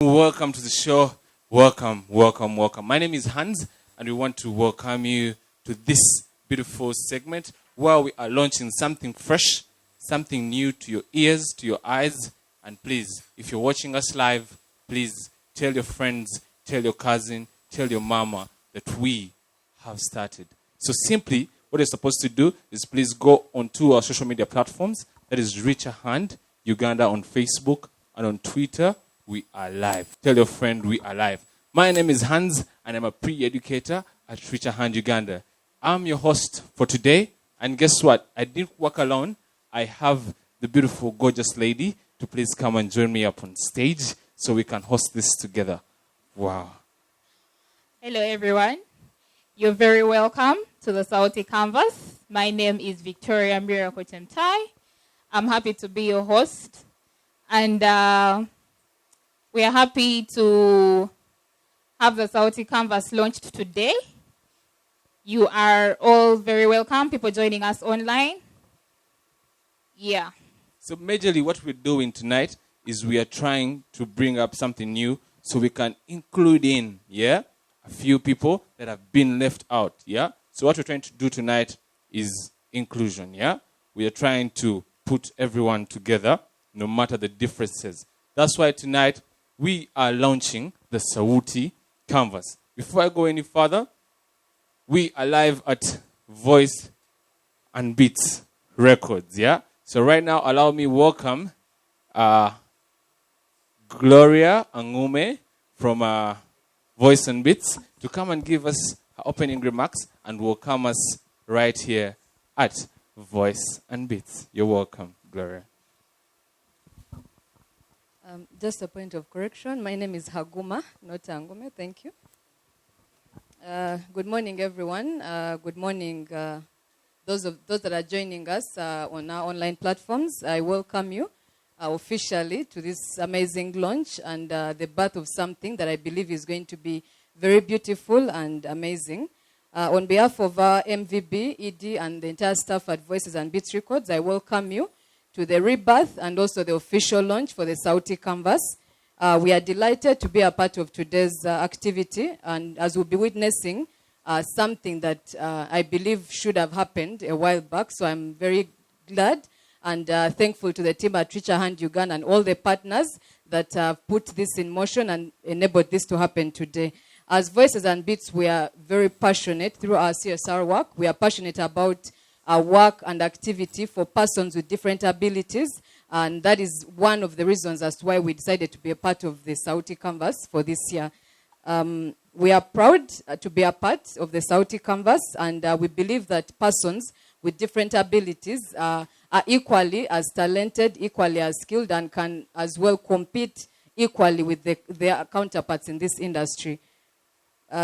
Welcome to the show. Welcome, welcome, welcome. My name is Hans, and we want to welcome you to this beautiful segment where we are launching something fresh, something new to your ears, to your eyes. And please, if you're watching us live, please tell your friends, tell your cousin, tell your mama that we have started. So simply, what you're supposed to do is please go onto our social media platforms. That is Reach A Hand Uganda on Facebook and on Twitter. We are live. Tell your friend we are live. My name is Hans, and I'm a pre-educator at Reach A Hand Uganda. I'm your host for today, and guess what? I didn't work alone. I have the beautiful, gorgeous lady to please come and join me up on stage so we can host this together. Wow. Hello, everyone. You're very welcome to the Sauti Canvas. My name is Victoria Mirakotentai. I'm happy to be your host, and we are happy to have the Sauti Canvas launched today. You are all very welcome, people joining us online. Yeah. So majorly what we're doing tonight is we are trying to bring up something new so we can include in, a few people that have been left out, So what we're trying to do tonight is inclusion, We are trying to put everyone together, no matter the differences. That's why tonight we are launching the Sauti Canvas. Before I go any further, we are live at Voice and Beats Records, So right now, allow me welcome Gloria Angume from Voice and Beats to come and give us her opening remarks and welcome us right here at Voice and Beats. You're welcome, Gloria. Just a point of correction. My name is Haguma, not Angume. Thank you. Good morning, everyone. Good morning, those that are joining us on our online platforms. I welcome you officially to this amazing launch and the birth of something that I believe is going to be very beautiful and amazing. On behalf of our MVB, ED, and the entire staff at Voices and Beats Records, I welcome you to the rebirth and also the official launch for the Sauti Canvas. We are delighted to be a part of today's activity, and as we'll be witnessing something that I believe should have happened a while back. So I'm very glad and thankful to the team at Reach A Hand Uganda and all the partners that have put this in motion and enabled this to happen today. As Voices and Beats, we are very passionate through our CSR work. We are passionate about our work and activity for persons with different abilities, and that is one of the reasons as to why we decided to be a part of the Sauti Canvas for this year. We are proud to be a part of the Sauti Canvas, and we believe that persons with different abilities are equally as talented, equally as skilled, and can as well compete equally with their counterparts in this industry.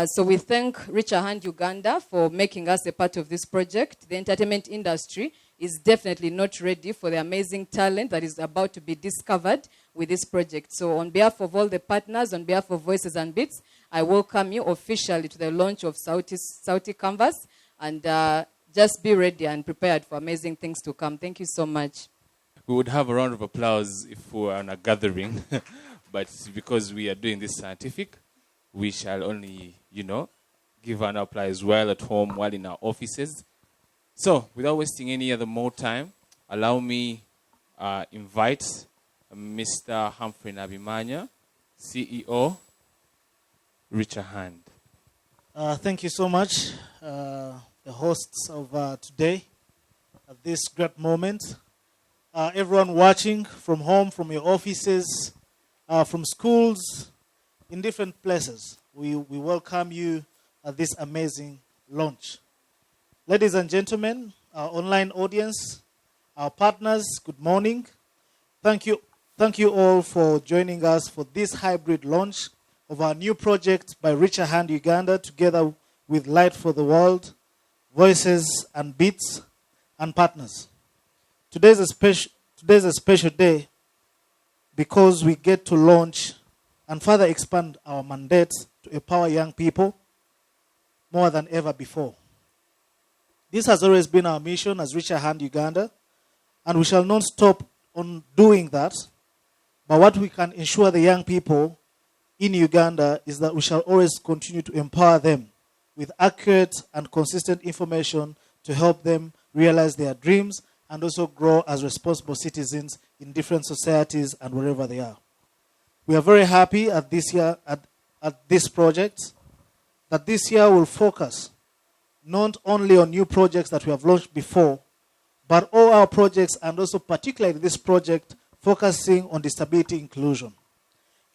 So we thank Reach A Hand Uganda for making us a part of this project. The entertainment industry is definitely not ready for the amazing talent that is about to be discovered with this project. So on behalf of all the partners, on behalf of Voices and Beats, I welcome you officially to the launch of Sauti Canvas, and just be ready and prepared for amazing things to come. Thank you so much. We would have a round of applause if we were on a gathering, but because we are doing this scientific, we shall only, give an applause as well at home while in our offices. So, without wasting any other more time, allow me invite Mr. Humphrey Nabimanya, CEO, Reach A Hand. Thank you so much, the hosts of today, at this great moment. Everyone watching from home, from your offices, from schools, in different places, we welcome you at this amazing launch. Ladies and gentlemen, our online audience, our partners, good morning. Thank you all for joining us for this hybrid launch of our new project by Reach A Hand Uganda together with Light for the World, Voices and Beats, and partners. Today's a special day because we get to launch and further expand our mandate to empower young people more than ever before. This has always been our mission as Reach A Hand Uganda, and we shall not stop on doing that. But what we can ensure the young people in Uganda is that we shall always continue to empower them with accurate and consistent information to help them realize their dreams and also grow as responsible citizens in different societies and wherever they are. We are very happy at this project that this year will focus not only on new projects that we have launched before, but all our projects, and also particularly this project, focusing on disability inclusion.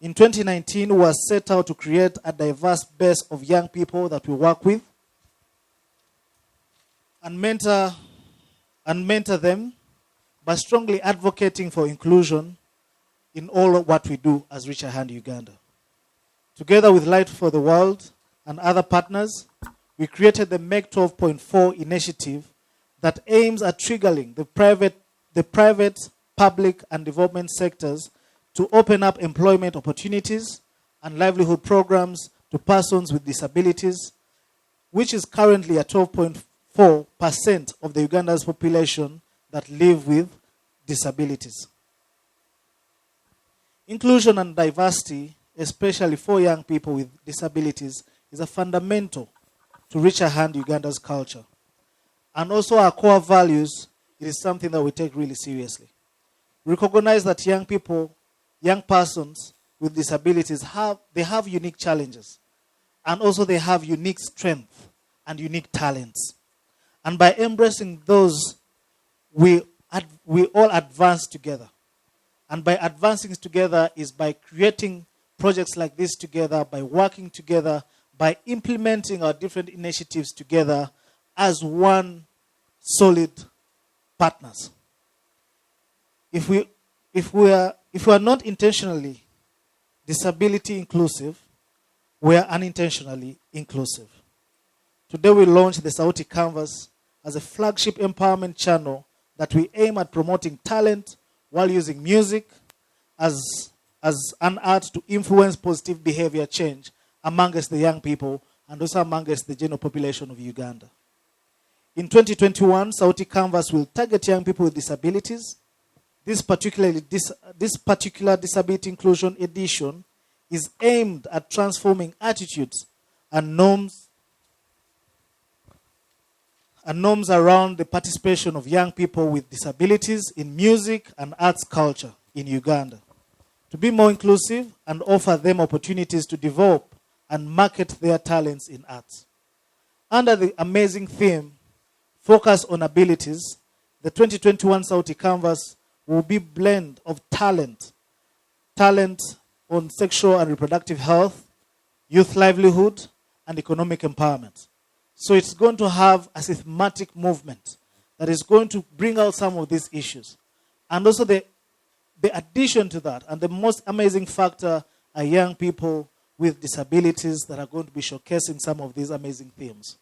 In 2019, we were set out to create a diverse base of young people that we work with and mentor them by strongly advocating for inclusion in all of what we do as Reach A Hand Uganda. Together with Light for the World and other partners, we created the Make 12.4 initiative that aims at triggering the private, public, and development sectors to open up employment opportunities and livelihood programs to persons with disabilities, which is currently at 12.4% of the Uganda's population that live with disabilities. Inclusion and diversity, especially for young people with disabilities, is a fundamental to Reach A Hand Uganda's culture. And also our core values, it is something that we take really seriously. We recognize that young persons with disabilities have unique challenges. And also they have unique strength and unique talents. And by embracing those, we all advance together. And by advancing together is by creating projects like this together, by working together, by implementing our different initiatives together as one solid partners. If we are not intentionally disability inclusive, we are unintentionally inclusive. Today we launched the Sauti Canvas as a flagship empowerment channel that we aim at promoting talent while using music as an art to influence positive behavior change amongst the young people and also amongst the general population of Uganda. In 2021, Sauti Canvas will target young people with disabilities. This particular disability inclusion edition is aimed at transforming attitudes and norms around the participation of young people with disabilities in music and arts culture in Uganda, to be more inclusive and offer them opportunities to develop and market their talents in arts. Under the amazing theme, Focus on Abilities, the 2021 Sauti Canvas will be a blend of talent on sexual and reproductive health, youth livelihood, and economic empowerment. So it's going to have a systematic movement that is going to bring out some of these issues. And also the addition to that, and the most amazing factor, are young people with disabilities that are going to be showcasing some of these amazing themes.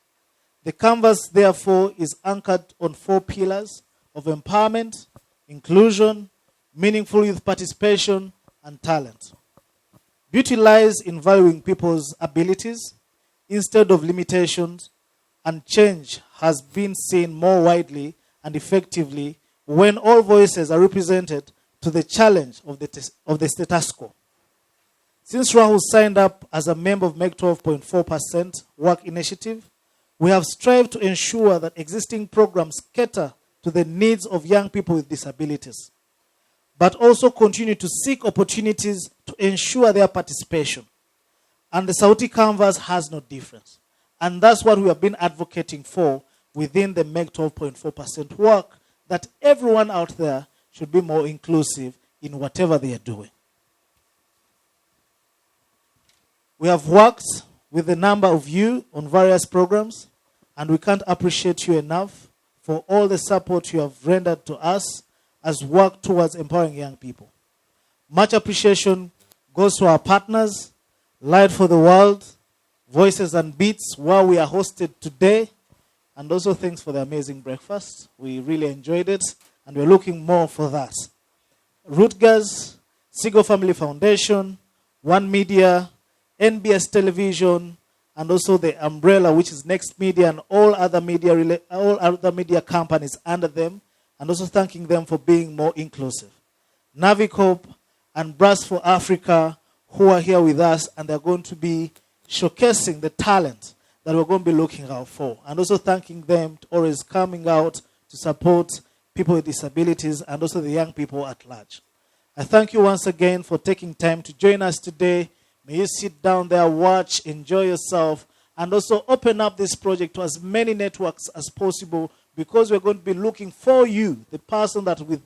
The canvas, therefore, is anchored on 4 pillars of empowerment, inclusion, meaningful youth participation, and talent. Beauty lies in valuing people's abilities instead of limitations, and change has been seen more widely and effectively when all voices are represented to the challenge of the status quo. Since Rahul signed up as a member of Make 12.4% Work Initiative, we have strived to ensure that existing programs cater to the needs of young people with disabilities, but also continue to seek opportunities to ensure their participation. And the Sauti Canvas has no difference. And that's what we have been advocating for within the Make 12.4% work, that everyone out there should be more inclusive in whatever they are doing. We have worked with a number of you on various programs, and we can't appreciate you enough for all the support you have rendered to us as we work towards empowering young people. Much appreciation goes to our partners, Light for the World, Voices and Beats, where we are hosted today, and also thanks for the amazing breakfast. We really enjoyed it, and we're looking more for that. Rutgers, Sigo Family Foundation, One Media, NBS Television, and also the umbrella, which is Next Media, and all other media companies under them, and also thanking them for being more inclusive. Navicorp and Brass for Africa, who are here with us, and they're going to be showcasing the talent that we're going to be looking out for. And also thanking them for always coming out to support people with disabilities and also the young people at large. I thank you once again for taking time to join us today. May you sit down there, watch, enjoy yourself, and also open up this project to as many networks as possible, because we're going to be looking for you, the person that with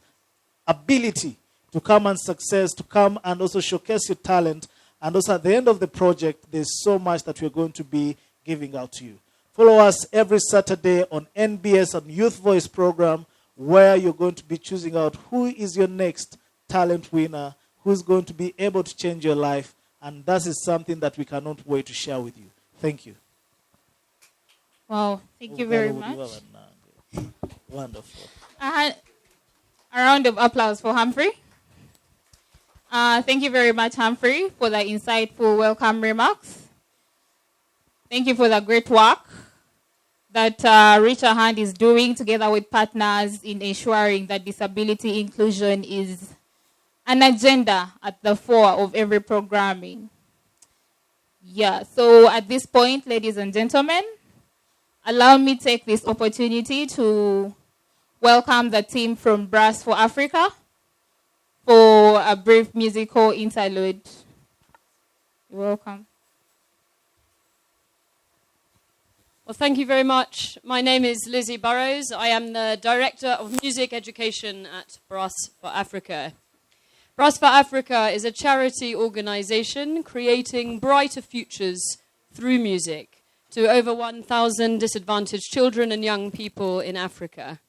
ability to come and success, to come and also showcase your talent. And also at the end of the project, there's so much that we're going to be giving out to you. Follow us every Saturday on NBS, on Youth Voice program, where you're going to be choosing out who is your next talent winner, who's going to be able to change your life. And that is something that we cannot wait to share with you. Thank you. Wow, thank you very much. Wonderful. A round of applause for Humphrey. Thank you very much, Humphrey, for the insightful welcome remarks. Thank you for the great work that Reach A Hand is doing together with partners in ensuring that disability inclusion is an agenda at the fore of every programming. Yeah, so at this point, ladies and gentlemen, allow me to take this opportunity to welcome the team from Brass for Africa for a brief musical interlude. You're welcome. Well, thank you very much. My name is Lizzie Burrows. I am the Director of Music Education at Brass for Africa. Brass for Africa is a charity organization creating brighter futures through music to over 1,000 disadvantaged children and young people in Africa.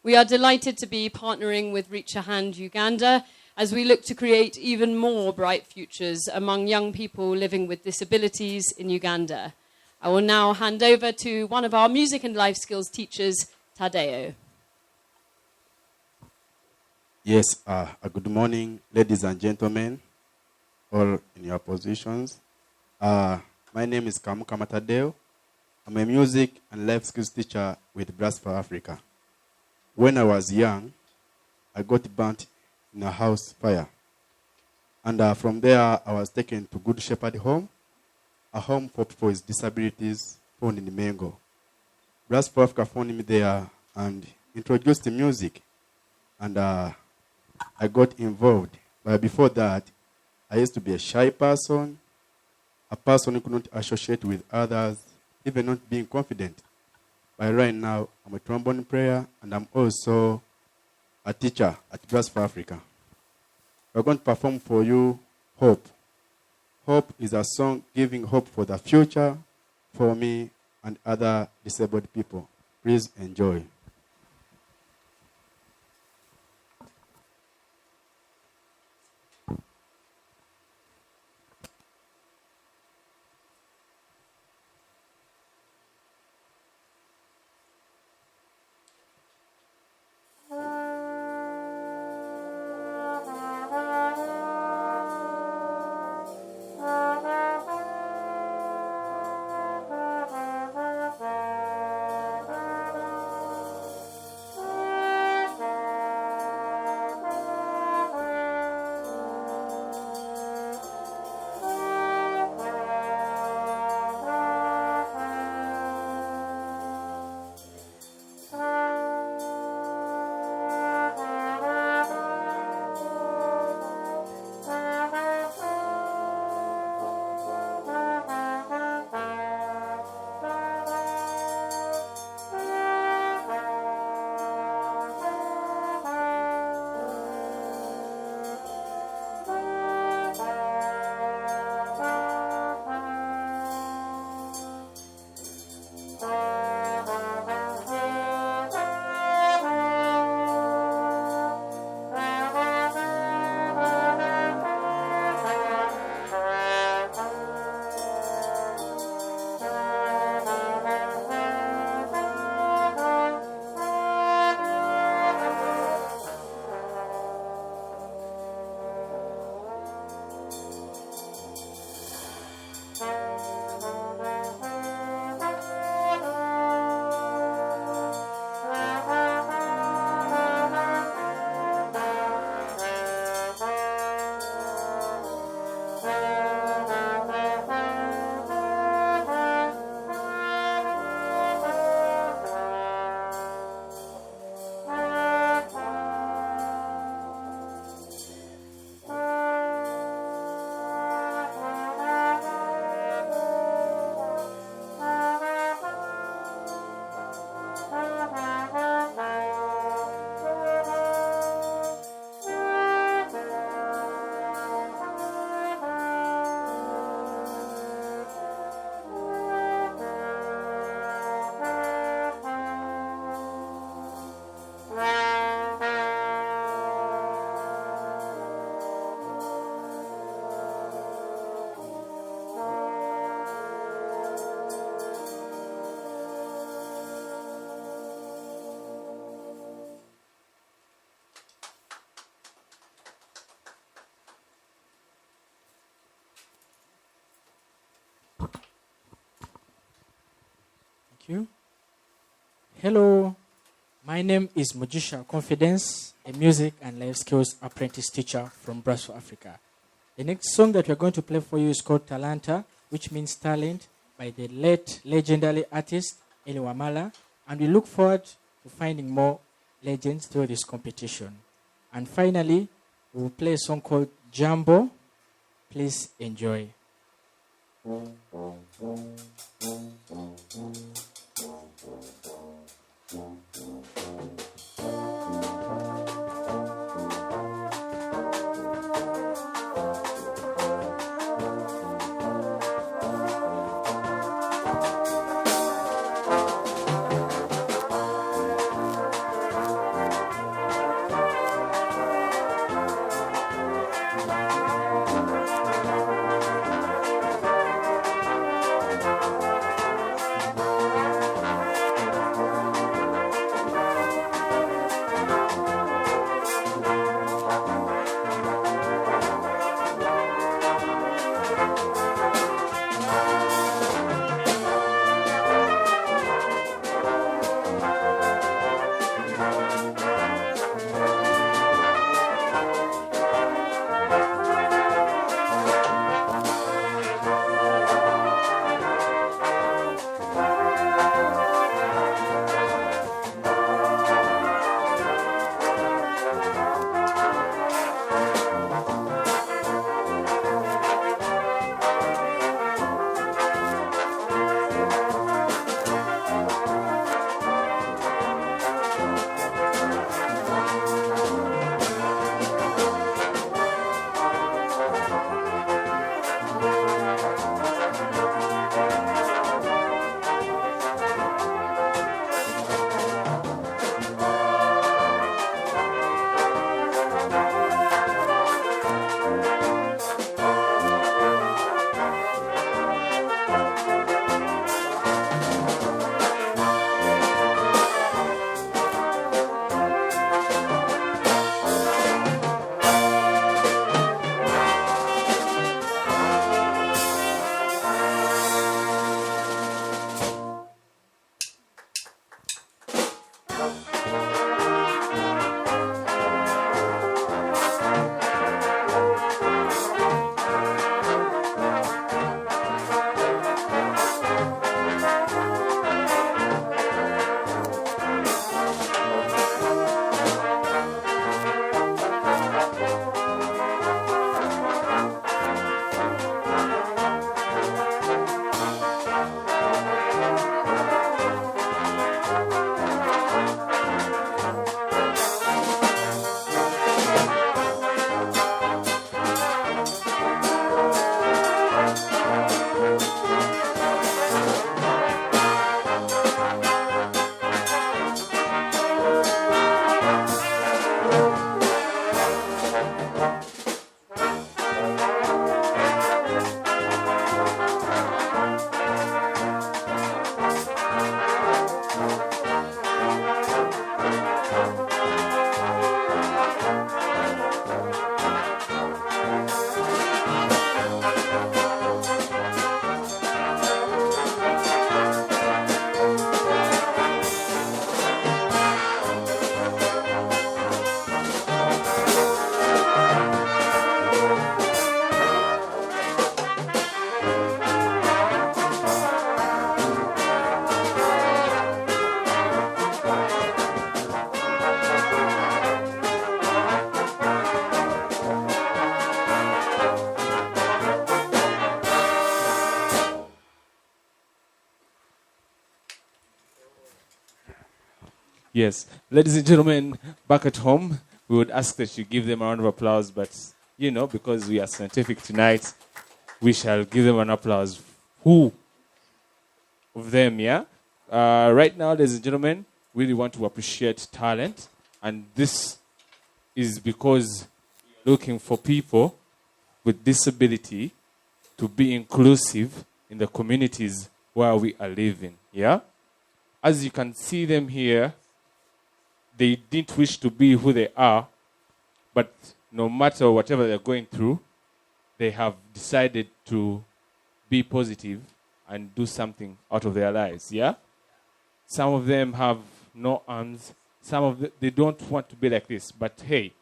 We are delighted to be partnering with Reach A Hand Uganda as we look to create even more bright futures among young people living with disabilities in Uganda. I will now hand over to one of our music and life skills teachers, Tadeo. Yes, good morning, ladies and gentlemen, all in your positions. My name is Kamukama Tadeo. I'm a music and life skills teacher with Brass for Africa. When I was young, I got burnt in a house fire. And from there, I was taken to Good Shepherd Home, a home for people with disabilities found in Mengo. Brass for Africa found me there and introduced music. And I got involved. But before that, I used to be a shy person, a person who could not associate with others, even not being confident. But right now, I'm a trombone player, and I'm also a teacher at Brass for Africa. We're going to perform for you Hope. Hope is a song giving hope for the future for me and other disabled people. Please enjoy. Thank you. Hello, my name is Mujisha Confidence, a music and life skills apprentice teacher from Brass for Africa. The next song that we're going to play for you is called Talanta, which means talent, by the late legendary artist Eli Wamala, and we look forward to finding more legends through this competition. And finally, we will play a song called Jambo. Please enjoy. Yes. Ladies and gentlemen, back at home, we would ask that you give them a round of applause, but, because we are scientific tonight, we shall give them an applause. Who of them, yeah? Right now, ladies and gentlemen, we really want to appreciate talent, and this is because we're looking for people with disability to be inclusive in the communities where we are living, yeah? As you can see them here, they didn't wish to be who they are, but no matter whatever they're going through, they have decided to be positive and do something out of their lives, yeah? Some of them have no arms. Some of them, they don't want to be like this. But hey,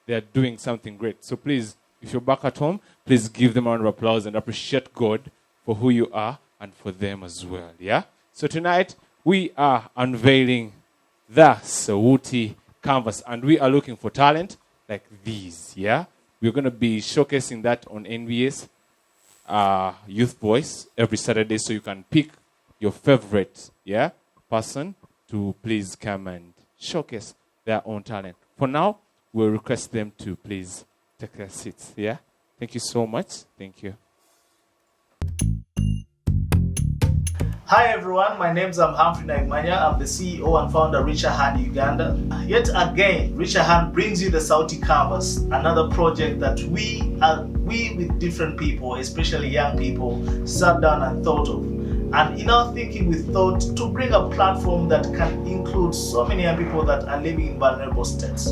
they are doing something great. So please, if you're back at home, please give them a round of applause and appreciate God for who you are and for them as well. Yeah? So tonight, we are unveiling the Sauti Canvas, and we are looking for talent like these. Yeah? We're going to be showcasing that on NBS Youth Voice every Saturday, so you can pick your favorite person to please come and showcase their own talent. For now, we'll request them to please take their seats. Yeah? Thank you so much. Thank you. Hi everyone, my name is Humphrey Naimanya. I'm the CEO and founder of A Hand Uganda. Yet again, A Hand brings you the Sauti Canvas, another project that we with different people, especially young people, sat down and thought of. And in our thinking, we thought to bring a platform that can include so many young people that are living in vulnerable states.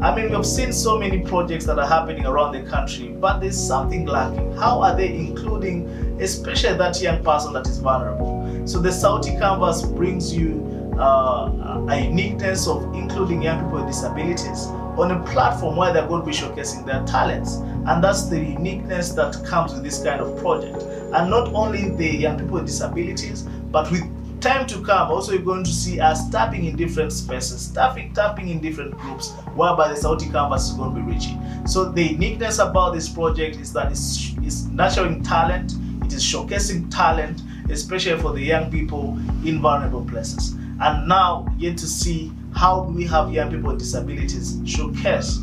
I mean, we've seen so many projects that are happening around the country, but there's something lacking. How are they including, especially that young person that is vulnerable? So the Sauti Canvas brings you a uniqueness of including young people with disabilities on a platform where they're going to be showcasing their talents. And that's the uniqueness that comes with this kind of project. And not only the young people with disabilities, but with time to come, also you're going to see us tapping in different spaces, tapping in different groups, whereby the Sauti Canvas is going to be reaching. So the uniqueness about this project is that it's nurturing talent, it is showcasing talent, especially for the young people in vulnerable places. And now you get to see how do we have young people with disabilities showcase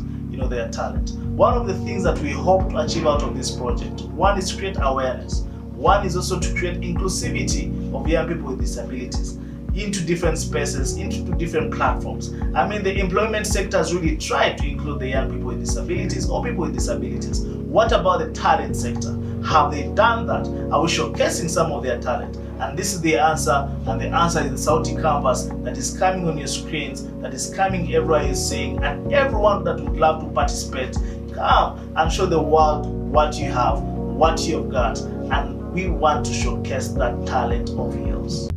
their talent. One of the things that we hope to achieve out of this project, one is to create awareness. One is also to create inclusivity of young people with disabilities into different spaces, into different platforms. I mean, the employment sector has really tried to include the young people with disabilities or people with disabilities. What about the talent sector? Have they done that? Are we showcasing some of their talent? And this is the answer, and the answer is the Sauti Canvas that is coming on your screens, that is coming everywhere you're seeing, and everyone that would love to participate, come and show the world what you have, what you've got, and we want to showcase that talent of yours.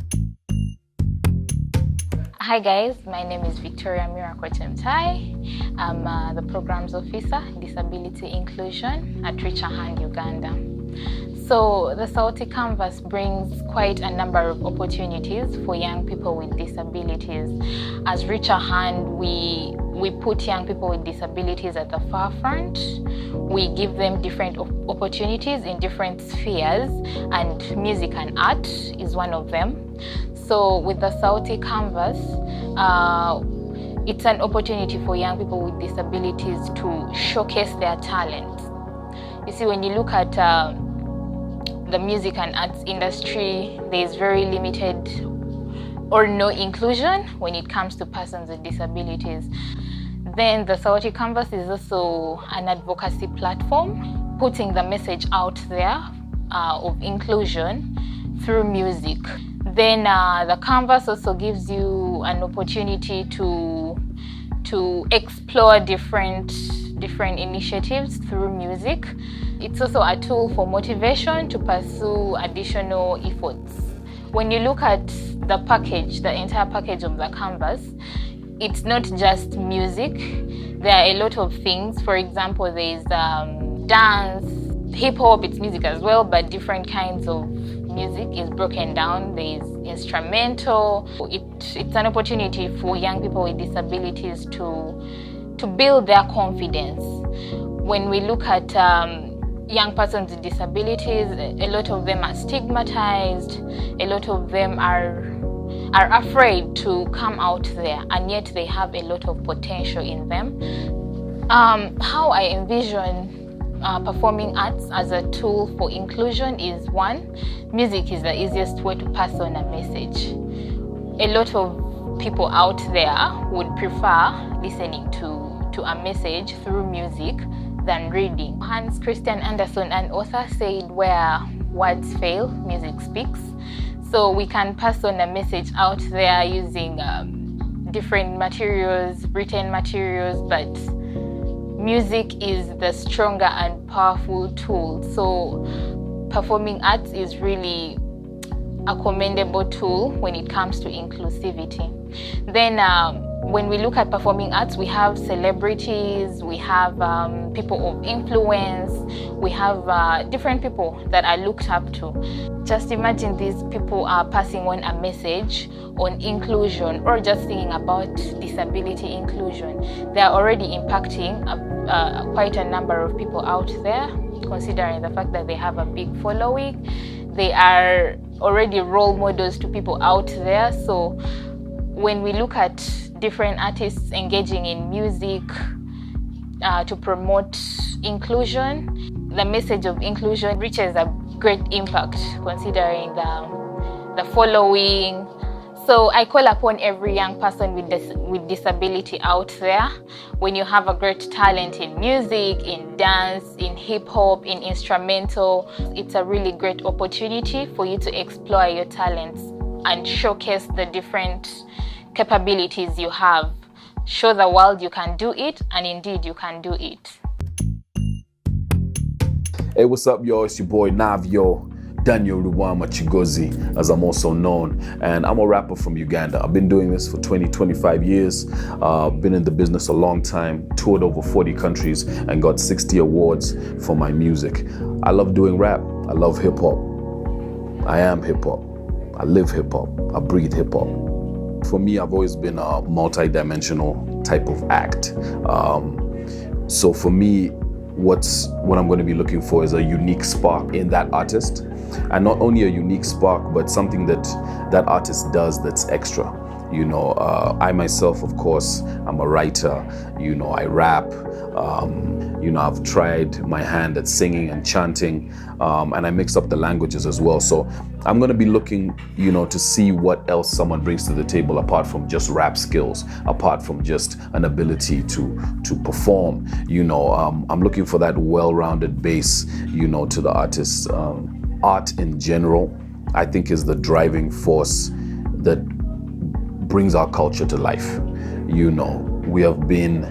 Hi guys, my name is Victoria Miracle Chemtai. I'm the Programs Officer, Disability Inclusion at A Hand Uganda. So the Sauti Canvas brings quite a number of opportunities for young people with disabilities. As A Hand, we put young people with disabilities at the forefront. We give them different opportunities in different spheres, and music and art is one of them. So with the Sauti Canvas, it's an opportunity for young people with disabilities to showcase their talent. You see, when you look at the music and arts industry, there is very limited or no inclusion when it comes to persons with disabilities. Then the Sauti Canvas is also an advocacy platform, putting the message out there of inclusion through music. Then the Canvas also gives you an opportunity to explore different initiatives through music. It's also a tool for motivation to pursue additional efforts. When you look at the package, the entire package of the Canvas, it's not just music. There are a lot of things. For example, there's dance, hip-hop, it's music as well, but different kinds of music is broken down. There's instrumental. It's an opportunity for young people with disabilities to build their confidence. When we look at young persons with disabilities, a lot of them are stigmatized, a lot of them are afraid to come out there, and yet they have a lot of potential in them. How I envision performing arts as a tool for inclusion is, one, music is the easiest way to pass on a message. A lot of people out there would prefer listening to a message through music than reading. Hans Christian Andersen, an author, said, "Where words fail, music speaks." So we can pass on a message out there using different materials, written materials, but music is the stronger and powerful tool. So performing arts is really a commendable tool when it comes to inclusivity. Then when we look at performing arts, we have celebrities, we have people of influence, we have different people that are looked up to. Just imagine these people are passing on a message on inclusion or just thinking about disability inclusion. They are already impacting quite a number of people out there, considering the fact that they have a big following. They are already role models to people out there. So when we look at different artists engaging in music to promote inclusion, the message of inclusion reaches a great impact considering the following. So I call upon every young person with disability out there, when you have a great talent in music, in dance, in hip-hop, in instrumental, it's a really great opportunity for you to explore your talents and showcase the different capabilities you have. Show the world you can do it, and indeed you can do it. Hey, what's up, y'all? It's your boy Navio, Daniel Ruwama Chigozi, as I'm also known, and I'm a rapper from Uganda. I've been doing this for 25 years. Been in the business a long time, toured over 40 countries, and got 60 awards for my music. I love doing rap. I love hip-hop. I am hip-hop. I live hip-hop. I breathe hip-hop. For me, I've always been a multi-dimensional type of act. So for me, what I'm going to be looking for is a unique spark in that artist, and not only a unique spark, but something that artist does that's extra. You know, I myself, of course, I'm a writer. You know, I rap. You know, I've tried my hand at singing and chanting, and I mix up the languages as well. So I'm going to be looking, you know, to see what else someone brings to the table apart from just rap skills, apart from just an ability to perform. You know, I'm looking for that well-rounded base, you know, to the artist. Art in general, I think, is the driving force that brings our culture to life. You know, we have been,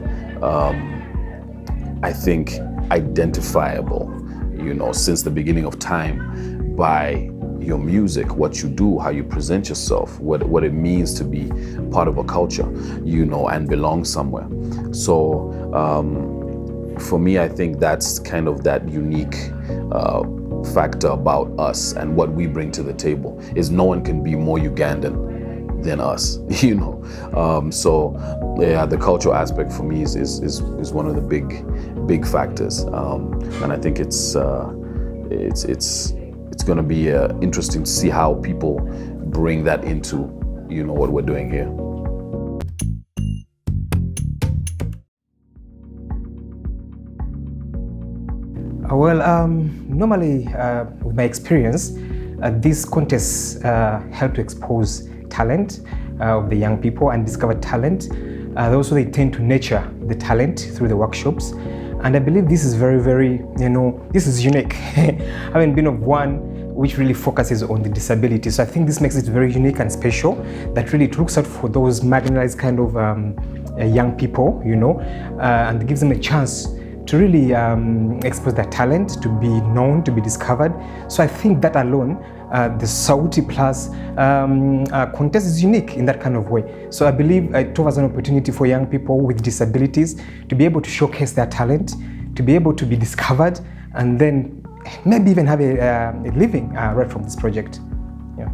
I think, identifiable, you know, since the beginning of time by your music, what you do, how you present yourself, what it means to be part of a culture, you know, and belong somewhere. So for me, I think that's kind of that unique factor about us, and what we bring to the table is no one can be more Ugandan than us, you know. So yeah, the cultural aspect for me is one of the big factors, and I think it's going to be interesting to see how people bring that into, you know, what we're doing here. Well, normally, with my experience, these contests help to expose talent of the young people and discover talent. Also, they tend to nurture the talent through the workshops. And I believe this is very, very, you know, this is unique. Having been of one which really focuses on the disability. So I think this makes it very unique and special, that really looks out for those marginalized kind of young people, you know, and gives them a chance to really expose their talent, to be known, to be discovered. So I think that alone, the Sauti Plus contest is unique in that kind of way. So I believe it offers an opportunity for young people with disabilities to be able to showcase their talent, to be able to be discovered, and then maybe even have a living right from this project. Yeah.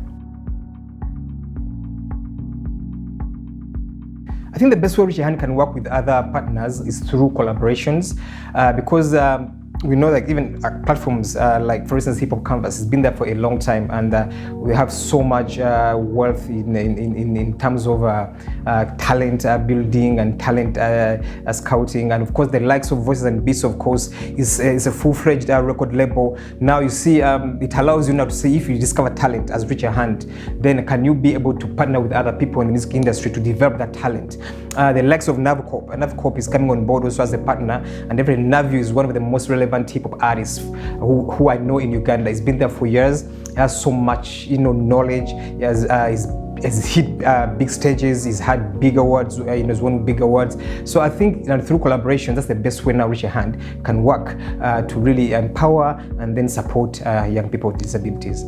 I think the best way Reach A Hand can work with other partners is through collaborations, because we know that even platforms like, for instance, Hip Hop Canvas has been there for a long time, and we have so much wealth in terms of talent building and talent scouting, and of course the likes of Voices and Beats, of course, is a full-fledged record label. Now you see, it allows you now to say, if you discover talent as Reach A Hand, then can you be able to partner with other people in the music industry to develop that talent? The likes of Navcorp is coming on board also as a partner, and every Navio is one of the most relevant hip-hop artists who I know in Uganda. He's been there for years. He has so much, you know, knowledge. He has hit big stages. He's had big awards. He's won big awards. So I think through collaboration, that's the best way now Reach A Hand can work to really empower and then support young people with disabilities.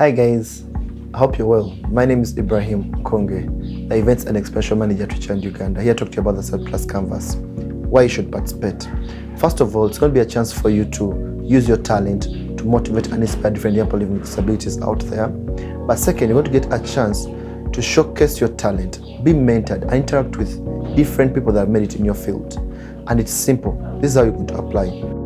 Hi guys, I hope you're well. My name is Ibrahim Konge, the Events and Expression Manager at A Hand Uganda. Here to talk to you about the Sauti Canvas, why you should participate. First of all, it's going to be a chance for you to use your talent to motivate and inspire different young people living with disabilities out there. But second, you're going to get a chance to showcase your talent, be mentored, and interact with different people that have made it in your field. And it's simple. This is how you're going to apply.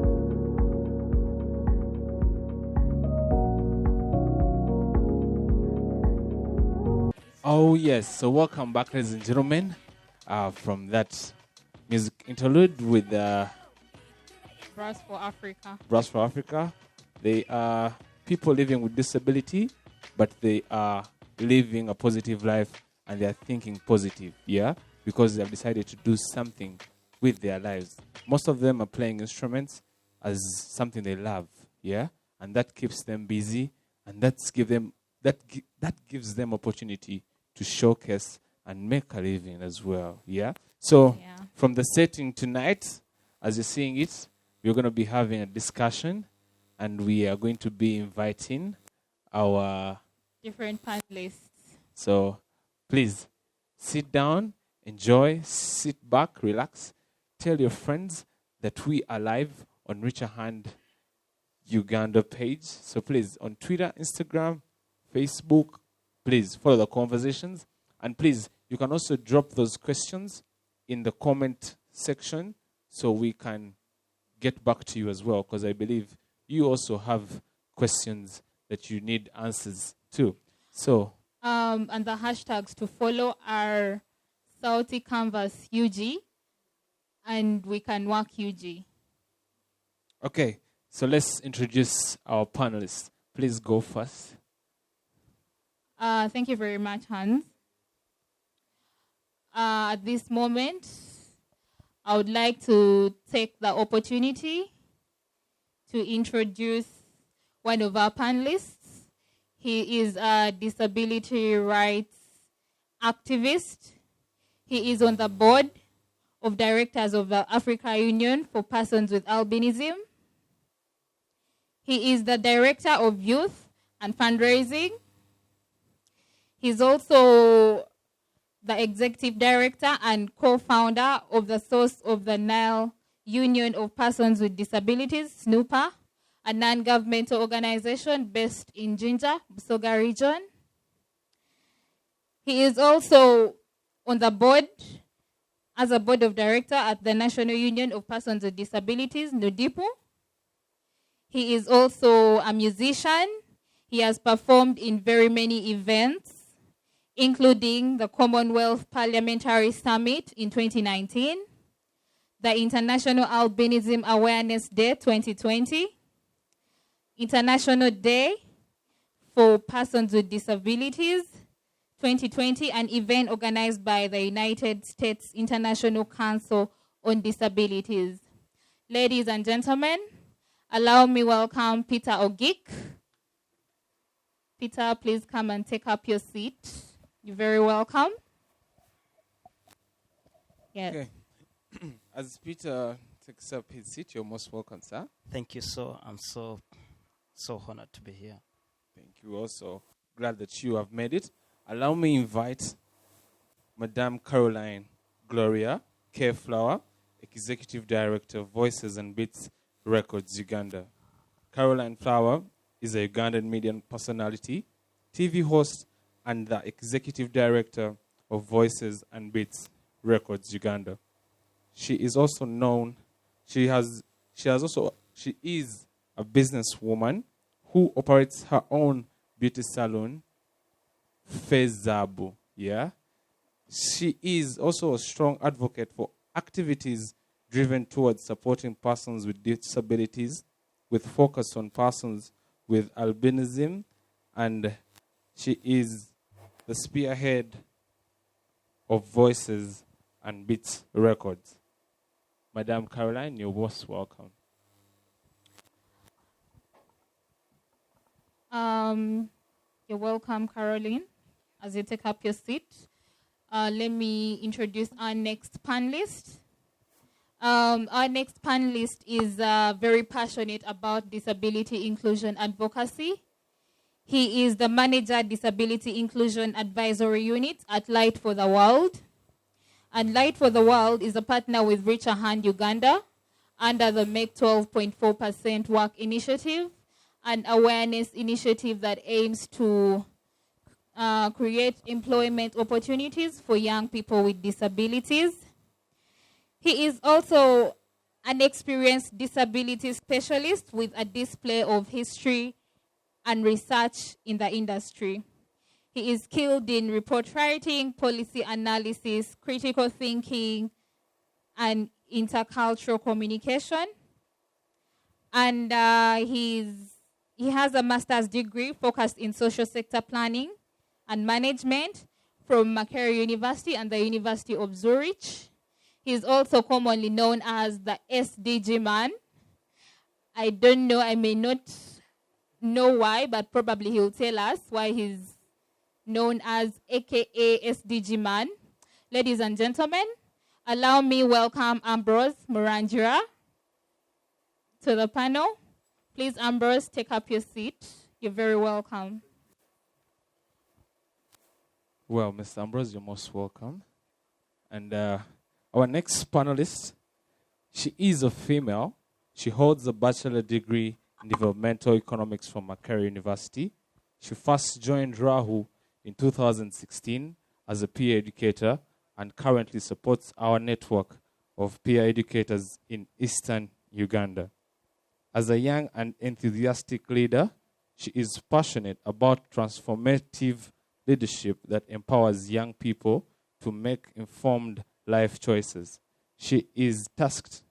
Oh, yes. So, welcome back, ladies and gentlemen, from that music interlude with Brass for Africa. Brass for Africa. They are people living with disability, but they are living a positive life and they are thinking positive, yeah? Because they have decided to do something with their lives. Most of them are playing instruments as something they love, yeah? And that keeps them busy, and that gives them opportunity to showcase and make a living as well, yeah? So, from the setting tonight, as you're seeing it, we're going to be having a discussion, and we are going to be inviting our different panelists. So, please, sit down, enjoy, sit back, relax, tell your friends that we are live on A Hand Uganda page. So please, on Twitter, Instagram, Facebook, please follow the conversations. And please, you can also drop those questions in the comment section so we can get back to you as well, because I believe you also have questions that you need answers to. So, and the hashtags to follow are Sauti Canvas UG, and we can work UG. Okay, so let's introduce our panelists. Please go first. Thank you very much, Hans. At this moment, I would like to take the opportunity to introduce one of our panelists. He is a disability rights activist. He is on the board of directors of the Africa Union for Persons with Albinism. He is the director of youth and fundraising. He's also the executive director and co-founder of the Source of the Nile Union of Persons with Disabilities, SNUPA, a non-governmental organization based in Jinja, Busoga region. He is also on the board as a board of director at the National Union of Persons with Disabilities, NUDIPU. He is also a musician. He has performed in very many events, including the Commonwealth Parliamentary Summit in 2019, the International Albinism Awareness Day 2020, International Day for Persons with Disabilities 2020, an event organized by the United States International Council on Disabilities. Ladies and gentlemen, allow me welcome Peter Ogik. Peter, please come and take up your seat. You're very welcome. Yes. Okay. As Peter takes up his seat, you're most welcome, sir. Thank you, so I'm so honored to be here. Thank you. Also glad that you have made it. Allow me invite Madame Caroline Gloria K. Flower, Executive Director of Voices and Beats Records Uganda. Caroline Flower is a Ugandan media personality, TV host, and the Executive Director of Voices and Beats Records Uganda. She is also known. She is a businesswoman who operates her own beauty salon, Fezabu. Yeah. She is also a strong advocate for activities driven towards supporting persons with disabilities, with focus on persons with albinism, and she is the spearhead of Voices and Beats Records. Madame Caroline, you're most welcome. You're welcome, Caroline. As you take up your seat, let me introduce our next panelist. Our next panelist is very passionate about disability inclusion advocacy. He is the manager Disability Inclusion Advisory Unit at Light for the World. And Light for the World is a partner with Reach A Hand Uganda under the Make 12.4% Work Initiative, an awareness initiative that aims to create employment opportunities for young people with disabilities. He is also an experienced disability specialist with a display of history and research in the industry. He is skilled in report writing, policy analysis, critical thinking, and intercultural communication. And he has a master's degree focused in social sector planning and management from Makerere University and the University of Zurich. He is also commonly known as the SDG man. I don't know, I may not know why, but probably he'll tell us why he's known as AKA SDG man. Ladies and gentlemen, allow me welcome Ambrose Murangira to the panel. Please, Ambrose, take up your seat. You're very welcome. Well, Mr. Ambrose, you're most welcome. And our next panelist, she is a female. She holds a bachelor degree in developmental economics from Makerere University. She first joined Rahu in 2016 as a peer educator and currently supports our network of peer educators in Eastern Uganda. As a young and enthusiastic leader, she is passionate about transformative leadership that empowers young people to make informed life choices. She is tasked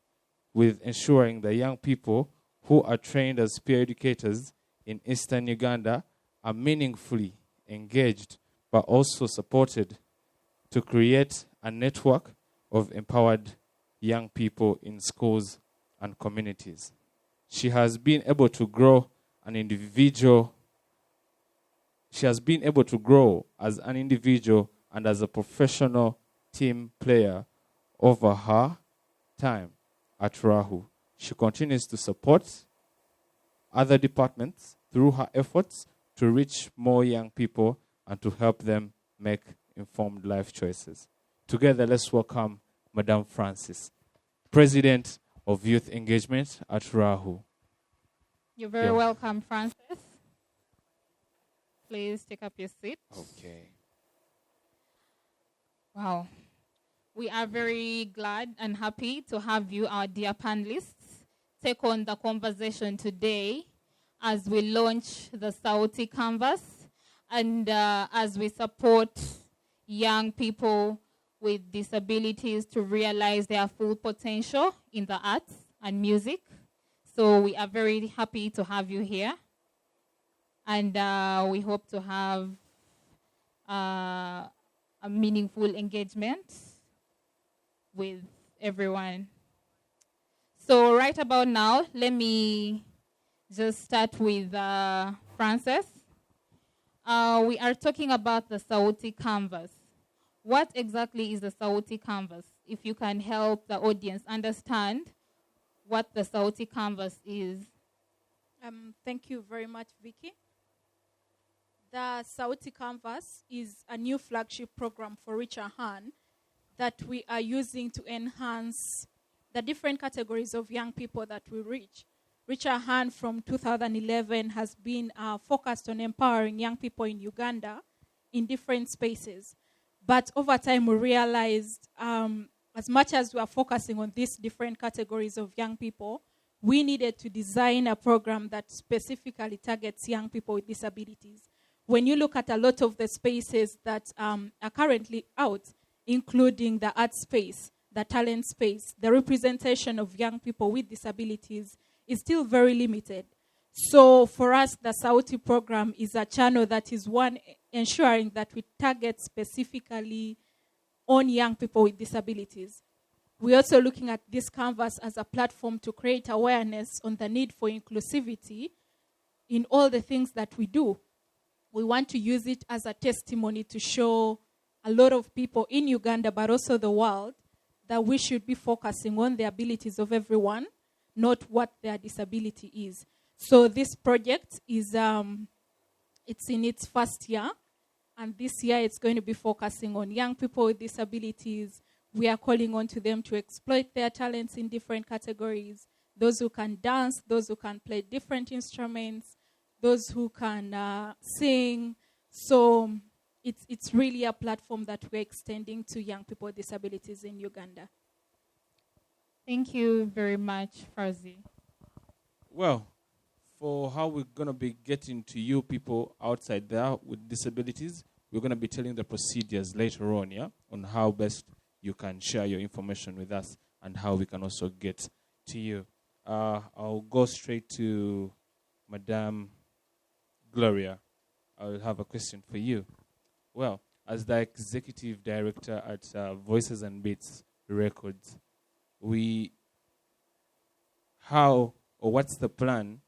with ensuring that young people who are trained as peer educators in Eastern Uganda are meaningfully engaged but also supported to create a network of empowered young people in schools and communities. She has been able to grow as an individual and as a professional team player over her time at Rahu. She continues to support other departments through her efforts to reach more young people and to help them make informed life choices. Together, let's welcome Madame Francis, President of Youth Engagement at Rahu. You're very welcome, Francis. Please take up your seat. Okay. Wow. We are very glad and happy to have you, our dear panelists, take on the conversation today as we launch the Sauti Canvas and as we support young people with disabilities to realize their full potential in the arts and music. So we are very happy to have you here. And we hope to have a meaningful engagement with everyone. So right about now, let me just start with Frances. We are talking about the Sauti Canvas. What exactly is the Sauti Canvas? If you can help the audience understand what the Sauti Canvas is. Thank you very much, Vicky. The Sauti Canvas is a new flagship program for Reach A Hand that we are using to enhance the different categories of young people that we reach. Reach A Hand from 2011 has been focused on empowering young people in Uganda in different spaces. But over time, we realized as much as we are focusing on these different categories of young people, we needed to design a program that specifically targets young people with disabilities. When you look at a lot of the spaces that are currently out, including the art space, the talent space, the representation of young people with disabilities is still very limited. So for us, the Sauti program is a channel that is one ensuring that we target specifically on young people with disabilities. We're also looking at this canvas as a platform to create awareness on the need for inclusivity in all the things that we do. We want to use it as a testimony to show a lot of people in Uganda, but also the world, that we should be focusing on the abilities of everyone, not what their disability is. So this project is It's in its first year, and this year it's going to be focusing on young people with disabilities. We are calling on to them to exploit their talents in different categories. Those who can dance, those who can play different instruments, those who can sing. So it's really a platform that we're extending to young people with disabilities in Uganda. Thank you very much, Farzi. Well, for how we're going to be getting to you people outside there with disabilities, we're going to be telling the procedures later on, yeah, on how best you can share your information with us and how we can also get to you. I'll go straight to Madame Gloria. I'll have a question for you. Well, as the executive director at Voices and Beats Records, what's the plan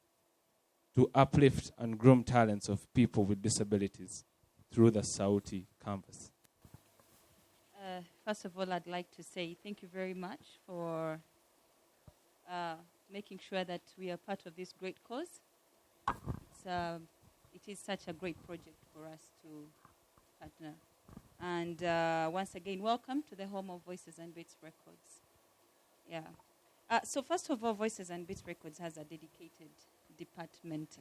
to uplift and groom talents of people with disabilities through the Sauti Canvas? First of all, I'd like to say thank you very much for making sure that we are part of this great cause. It is such a great project for us to partner. And once again, welcome to the home of Voices and Beats Records. Yeah. So first of all, Voices and Beats Records has a dedicated department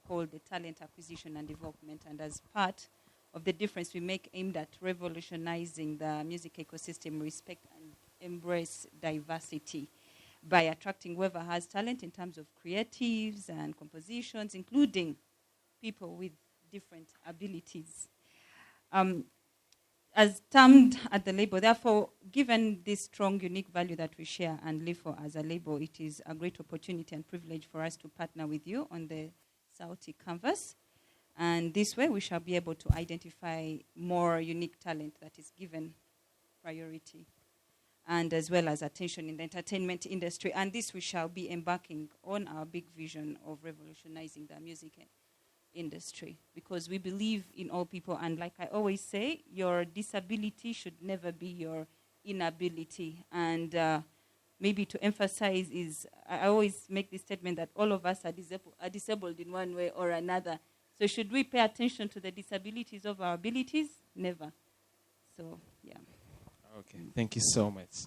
called the Talent Acquisition and Development, and as part of the difference we make aimed at revolutionizing the music ecosystem, respect and embrace diversity by attracting whoever has talent in terms of creatives and compositions, including people with different abilities. As termed at the label, therefore, given this strong, unique value that we share and live for as a label, it is a great opportunity and privilege for us to partner with you on the Sauti Canvas. And this way, we shall be able to identify more unique talent that is given priority, and as well as attention in the entertainment industry. And this we shall be embarking on our big vision of revolutionizing the music industry, because we believe in all people, and like I always say, your disability should never be your inability. And maybe to emphasize is, I always make this statement that all of us are disabled in one way or another. So should we pay attention to the disabilities of our abilities? Never. So, yeah. Okay, thank you so much.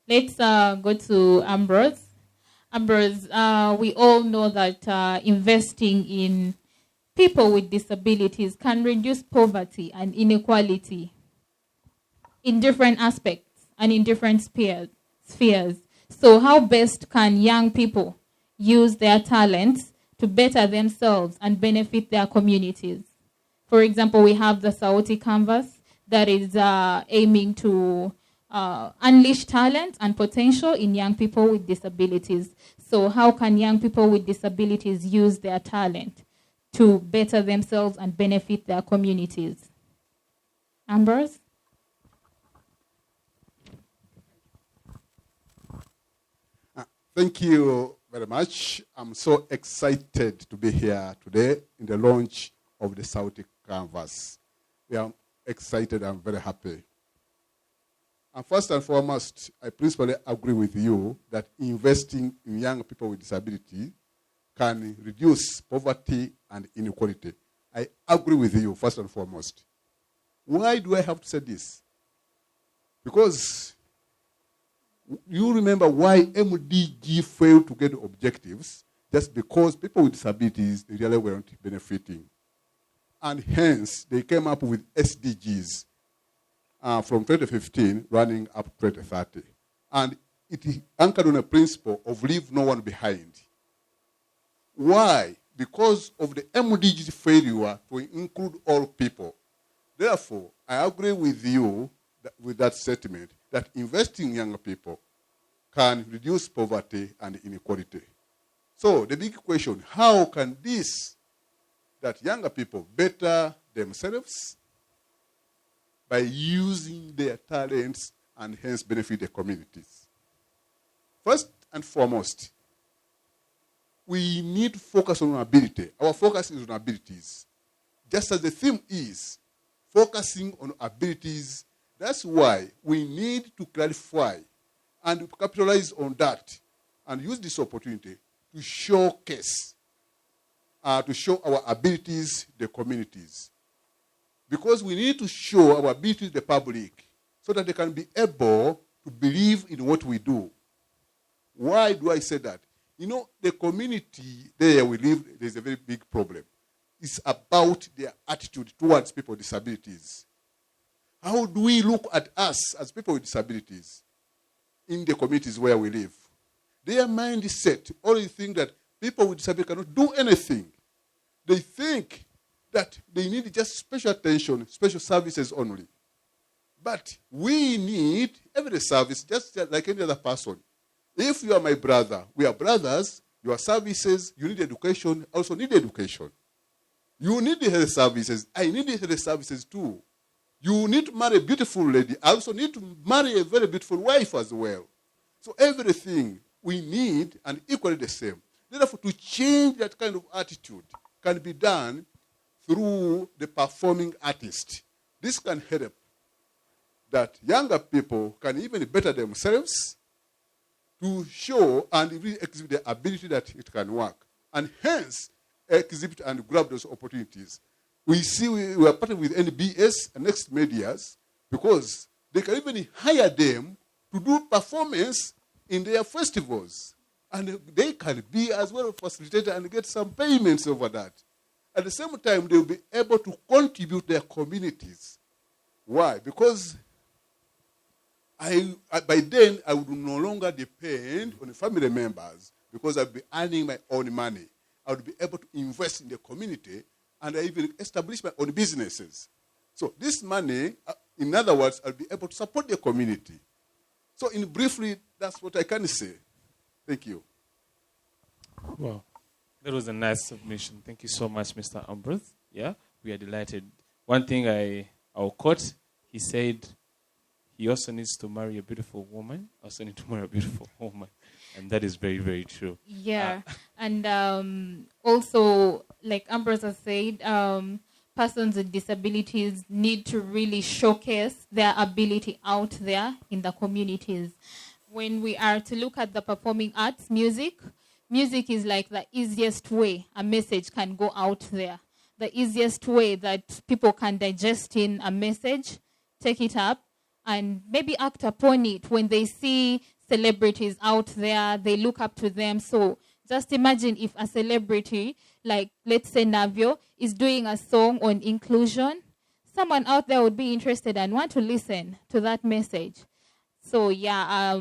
Let's go to Ambrose. Ambrose, we all know that investing in people with disabilities can reduce poverty and inequality in different aspects and in different spheres. So how best can young people use their talents to better themselves and benefit their communities? For example, we have the Sauti Canvas that is aiming to unleash talent and potential in young people with disabilities. So how can young people with disabilities use their talent to better themselves and benefit their communities? Ambrose? Thank you very much. I'm so excited to be here today in the launch of the Sauti Canvas. We are excited and very happy. And first and foremost, I principally agree with you that investing in young people with disability can reduce poverty and inequality. I agree with you, first and foremost. Why do I have to say this? Because you remember why MDG failed to get objectives, just because people with disabilities really weren't benefiting. And hence, they came up with SDGs from 2015 running up to 2030. And it is anchored on a principle of leave no one behind. Why? Because of the MDG's failure to include all people. Therefore, I agree with you with that statement that investing in younger people can reduce poverty and inequality. So the big question, how can this, that younger people better themselves by using their talents and hence benefit their communities? First and foremost, we need to focus on ability. Our focus is on abilities. Just as the theme is focusing on abilities, that's why we need to clarify and capitalize on that and use this opportunity to showcase to show our abilities to the communities. Because we need to show our ability to the public so that they can be able to believe in what we do. Why do I say that? You know, the community there we live, there's a very big problem. It's about their attitude towards people with disabilities. How do we look at us as people with disabilities in the communities where we live? Their mindset only think that people with disabilities cannot do anything. They think that they need just special attention, special services only. But we need every service just like any other person. If you are my brother, we are brothers, your services, you need education, I also need education. You need the health services, I need the health services too. You need to marry a beautiful lady, I also need to marry a very beautiful wife as well. So everything we need and equally the same. Therefore, to change that kind of attitude can be done through the performing artist. This can help that younger people can even better themselves to show and really exhibit the ability that it can work. And hence, exhibit and grab those opportunities. We see we are partnering with NBS and Next Medias because they can even hire them to do performance in their festivals. And they can be as well facilitated and get some payments over that. At the same time, they will be able to contribute to their communities. Why? Because by then, I would no longer depend on the family members because I'll be earning my own money. I would be able to invest in the community and I even establish my own businesses. So this money, in other words, I'll be able to support the community. So in briefly, that's what I can say. Thank you. Well, that was a nice submission. Thank you so much, Mr. Ambrose. Yeah, we are delighted. One thing I'll quote, he said, he also needs to marry a beautiful woman. Also need to marry a beautiful woman. And that is very, very true. Yeah. And also, like Ambrose has said, persons with disabilities need to really showcase their ability out there in the communities. When we are to look at the performing arts, music is like the easiest way a message can go out there. The easiest way that people can digest in a message, take it up, and maybe act upon it. When they see celebrities out there, they look up to them. So just imagine if a celebrity, like let's say Navio, is doing a song on inclusion, someone out there would be interested and want to listen to that message. So yeah,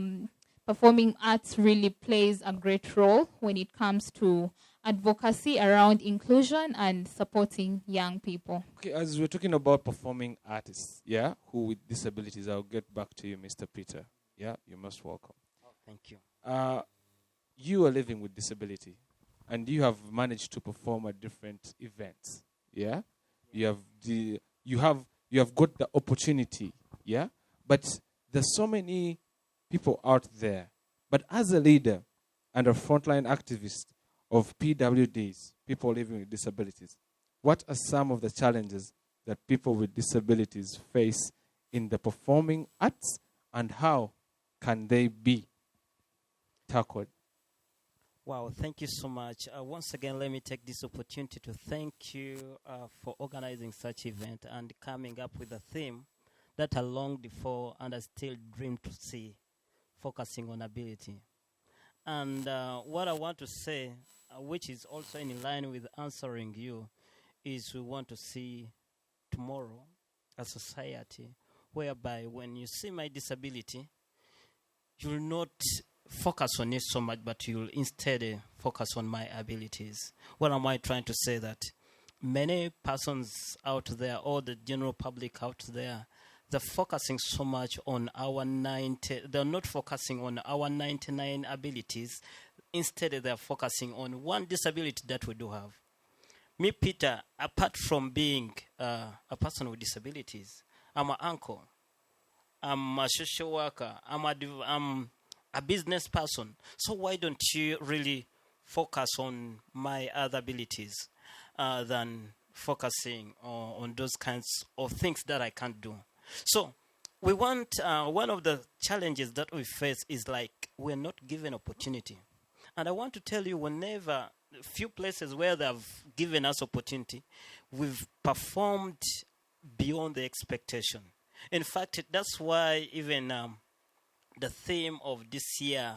performing arts really plays a great role when it comes to advocacy around inclusion and supporting young people. Okay, as we're talking about performing artists, yeah, who with disabilities, I'll get back to you, Mr. Peter. Yeah, you're most welcome. Oh, thank you. You are living with disability, and you have managed to perform at different events. Yeah, you have got the opportunity. Yeah, but there's so many people out there. But as a leader and a frontline activist of PWDs, people living with disabilities, what are some of the challenges that people with disabilities face in the performing arts, and how can they be tackled? Wow, thank you so much. Once again, let me take this opportunity to thank you for organizing such event and coming up with a theme that I longed for and I still dream to see, focusing on ability. And what I want to say, which is also in line with answering you, is we want to see tomorrow a society whereby when you see my disability, you'll not focus on it so much, but you'll instead focus on my abilities. What am I trying to say? That many persons out there, or the general public out there, they're focusing so much on our 90, they're not focusing on our 99 abilities. Instead, they're focusing on one disability that we do have. Me, Peter, apart from being a person with disabilities, I'm an uncle, I'm a social worker, I'm a business person. So why don't you really focus on my other abilities than focusing on those kinds of things that I can't do? So we want, one of the challenges that we face is like we're not given opportunity. And I want to tell you, whenever few places where they have given us opportunity, we've performed beyond the expectation. In fact, that's why even the theme of this year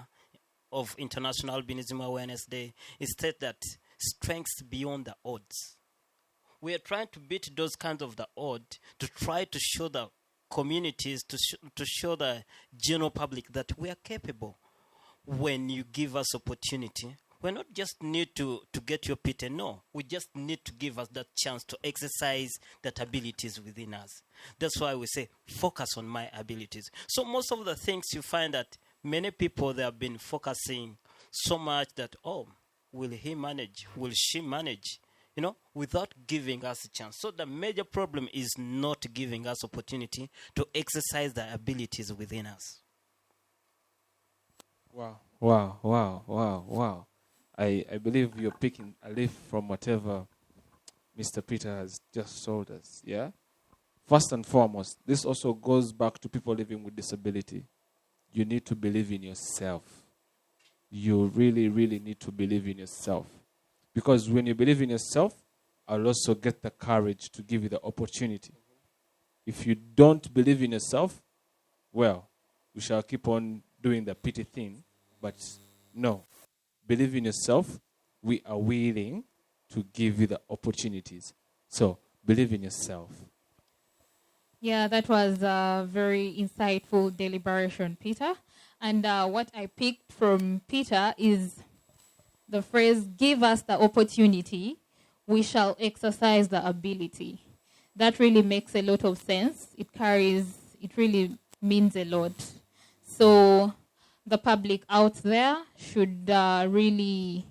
of International Albinism Awareness Day is stated that strengths beyond the odds. We are trying to beat those kinds of the odd to try to show the communities, to show the general public that we are capable. When you give us opportunity, we not just need to get your pity, no. We just need to give us that chance to exercise that abilities within us. That's why we say, focus on my abilities. So most of the things you find that many people, they have been focusing so much that, oh, will he manage? Will she manage? Without giving us a chance. So the major problem is not giving us opportunity to exercise the abilities within us. Wow. I believe you're picking a leaf from whatever Mr. Peter has just told us, yeah? First and foremost, this also goes back to people living with disability. You need to believe in yourself. You really, really need to believe in yourself. Because when you believe in yourself, I'll also get the courage to give you the opportunity. If you don't believe in yourself, well, we shall keep on doing the pity thing. But no, believe in yourself. We are willing to give you the opportunities. So believe in yourself. Yeah, that was a very insightful deliberation, Peter. And what I picked from Peter is the phrase, give us the opportunity, we shall exercise the ability. That really makes a lot of sense. It really means a lot. So the public out there should really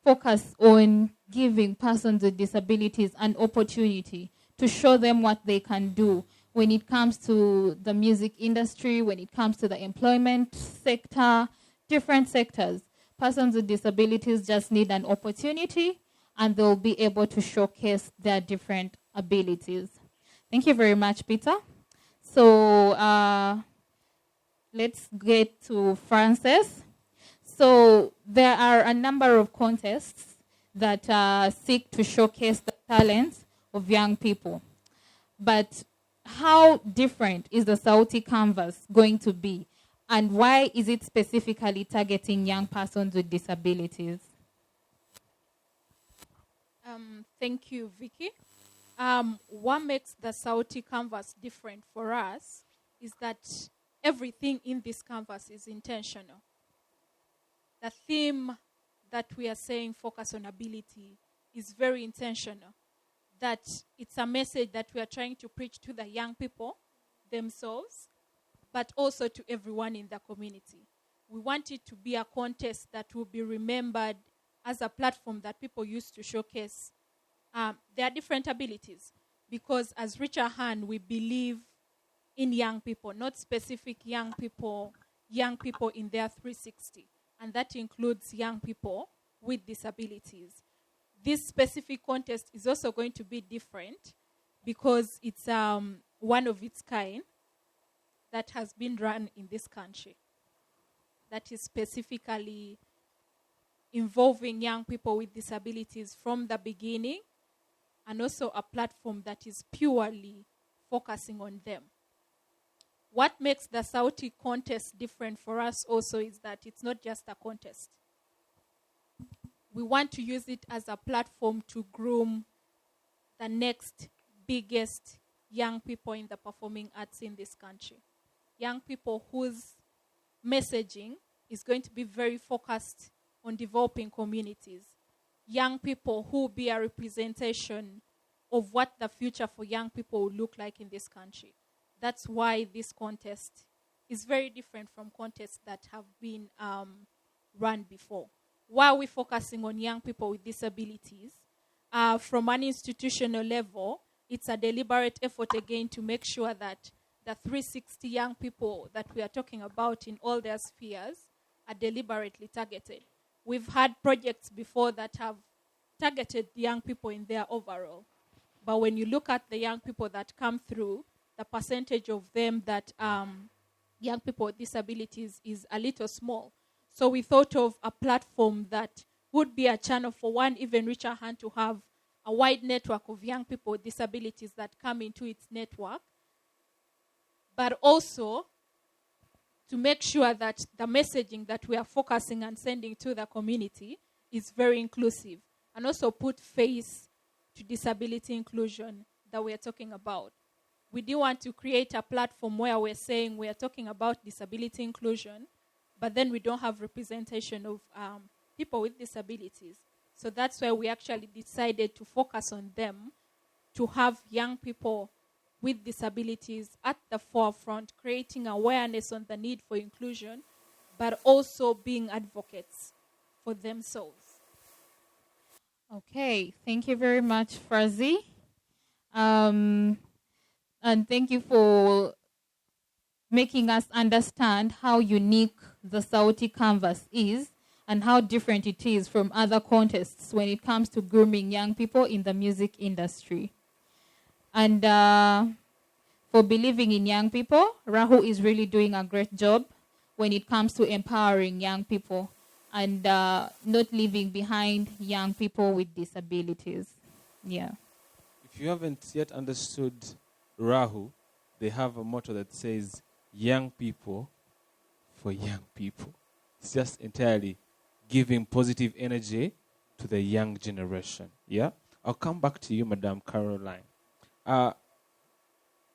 focus on giving persons with disabilities an opportunity to show them what they can do when it comes to the music industry, when it comes to the employment sector, different sectors. Persons with disabilities just need an opportunity and they'll be able to showcase their different abilities. Thank you very much, Peter. So let's get to Frances. So there are a number of contests that seek to showcase the talents of young people. But how different is the Sauti Canvas going to be? And why is it specifically targeting young persons with disabilities? Thank you, Vicky. What makes the Sauti Canvas different for us is that everything in this canvas is intentional. The theme that we are saying, focus on ability, is very intentional. That it's a message that we are trying to preach to the young people themselves, but also to everyone in the community. We want it to be a contest that will be remembered as a platform that people use to showcase their different abilities. Because as Richard Han, we believe in young people, not specific young people in their 360. And that includes young people with disabilities. This specific contest is also going to be different because it's one of its kind that has been run in this country. That is specifically involving young people with disabilities from the beginning, and also a platform that is purely focusing on them. What makes the Sauti contest different for us also is that it's not just a contest. We want to use it as a platform to groom the next biggest young people in the performing arts in this country. Young people whose messaging is going to be very focused on developing communities. Young people who will be a representation of what the future for young people will look like in this country. That's why this contest is very different from contests that have been run before. Why are we focusing on young people with disabilities? From an institutional level, it's a deliberate effort again to make sure that the 360 young people that we are talking about in all their spheres are deliberately targeted. We've had projects before that have targeted young people in their overall. But when you look at the young people that come through, the percentage of them that young people with disabilities is a little small. So we thought of a platform that would be a channel for one even richer hand to have a wide network of young people with disabilities that come into its network, but also to make sure that the messaging that we are focusing and sending to the community is very inclusive, and also put face to disability inclusion that we are talking about. We do want to create a platform where we're saying we are talking about disability inclusion, but then we don't have representation of people with disabilities. So that's why we actually decided to focus on them, to have young people with disabilities at the forefront, creating awareness on the need for inclusion, but also being advocates for themselves. Okay, thank you very much, Frazi. And thank you for making us understand how unique the Sauti Canvas is and how different it is from other contests when it comes to grooming young people in the music industry. And for believing in young people, Rahu is really doing a great job when it comes to empowering young people and not leaving behind young people with disabilities. Yeah. If you haven't yet understood Rahu, they have a motto that says, young people for young people. It's just entirely giving positive energy to the young generation. Yeah? I'll come back to you, Madam Caroline.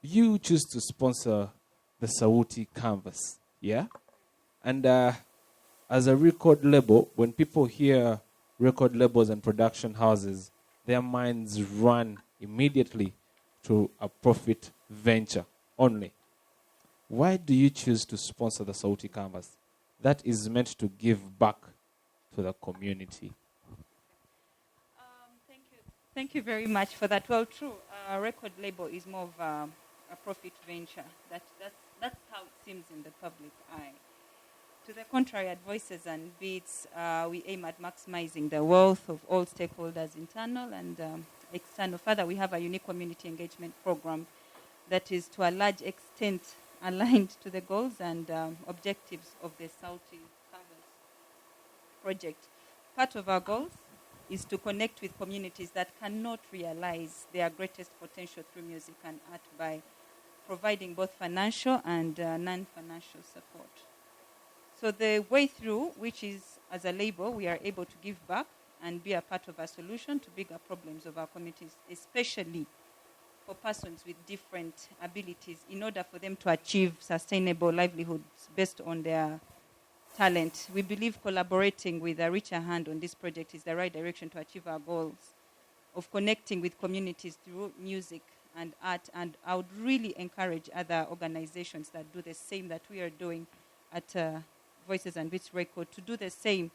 You choose to sponsor the Sauti Canvas. Yeah? And as a record label, when people hear record labels and production houses, their minds run immediately to a profit venture only. Why do you choose to sponsor the Sauti Canvas? That is meant to give back to the community. Thank you very much for that. Well, true. A record label is more of a profit venture. That's how it seems in the public eye. To the contrary, at Voices and Beats, we aim at maximizing the wealth of all stakeholders, internal and external. Further, we have a unique community engagement program that is to a large extent aligned to the goals and objectives of the Sauti Canvas project. Part of our goals is to connect with communities that cannot realize their greatest potential through music and art by providing both financial and non-financial support. So the way through, which is as a label, we are able to give back and be a part of a solution to bigger problems of our communities, especially for persons with different abilities, in order for them to achieve sustainable livelihoods based on their talent. We believe collaborating with a richer hand on this project is the right direction to achieve our goals of connecting with communities through music and art. And I would really encourage other organizations that do the same that we are doing at Voices and Beats Record to do the same,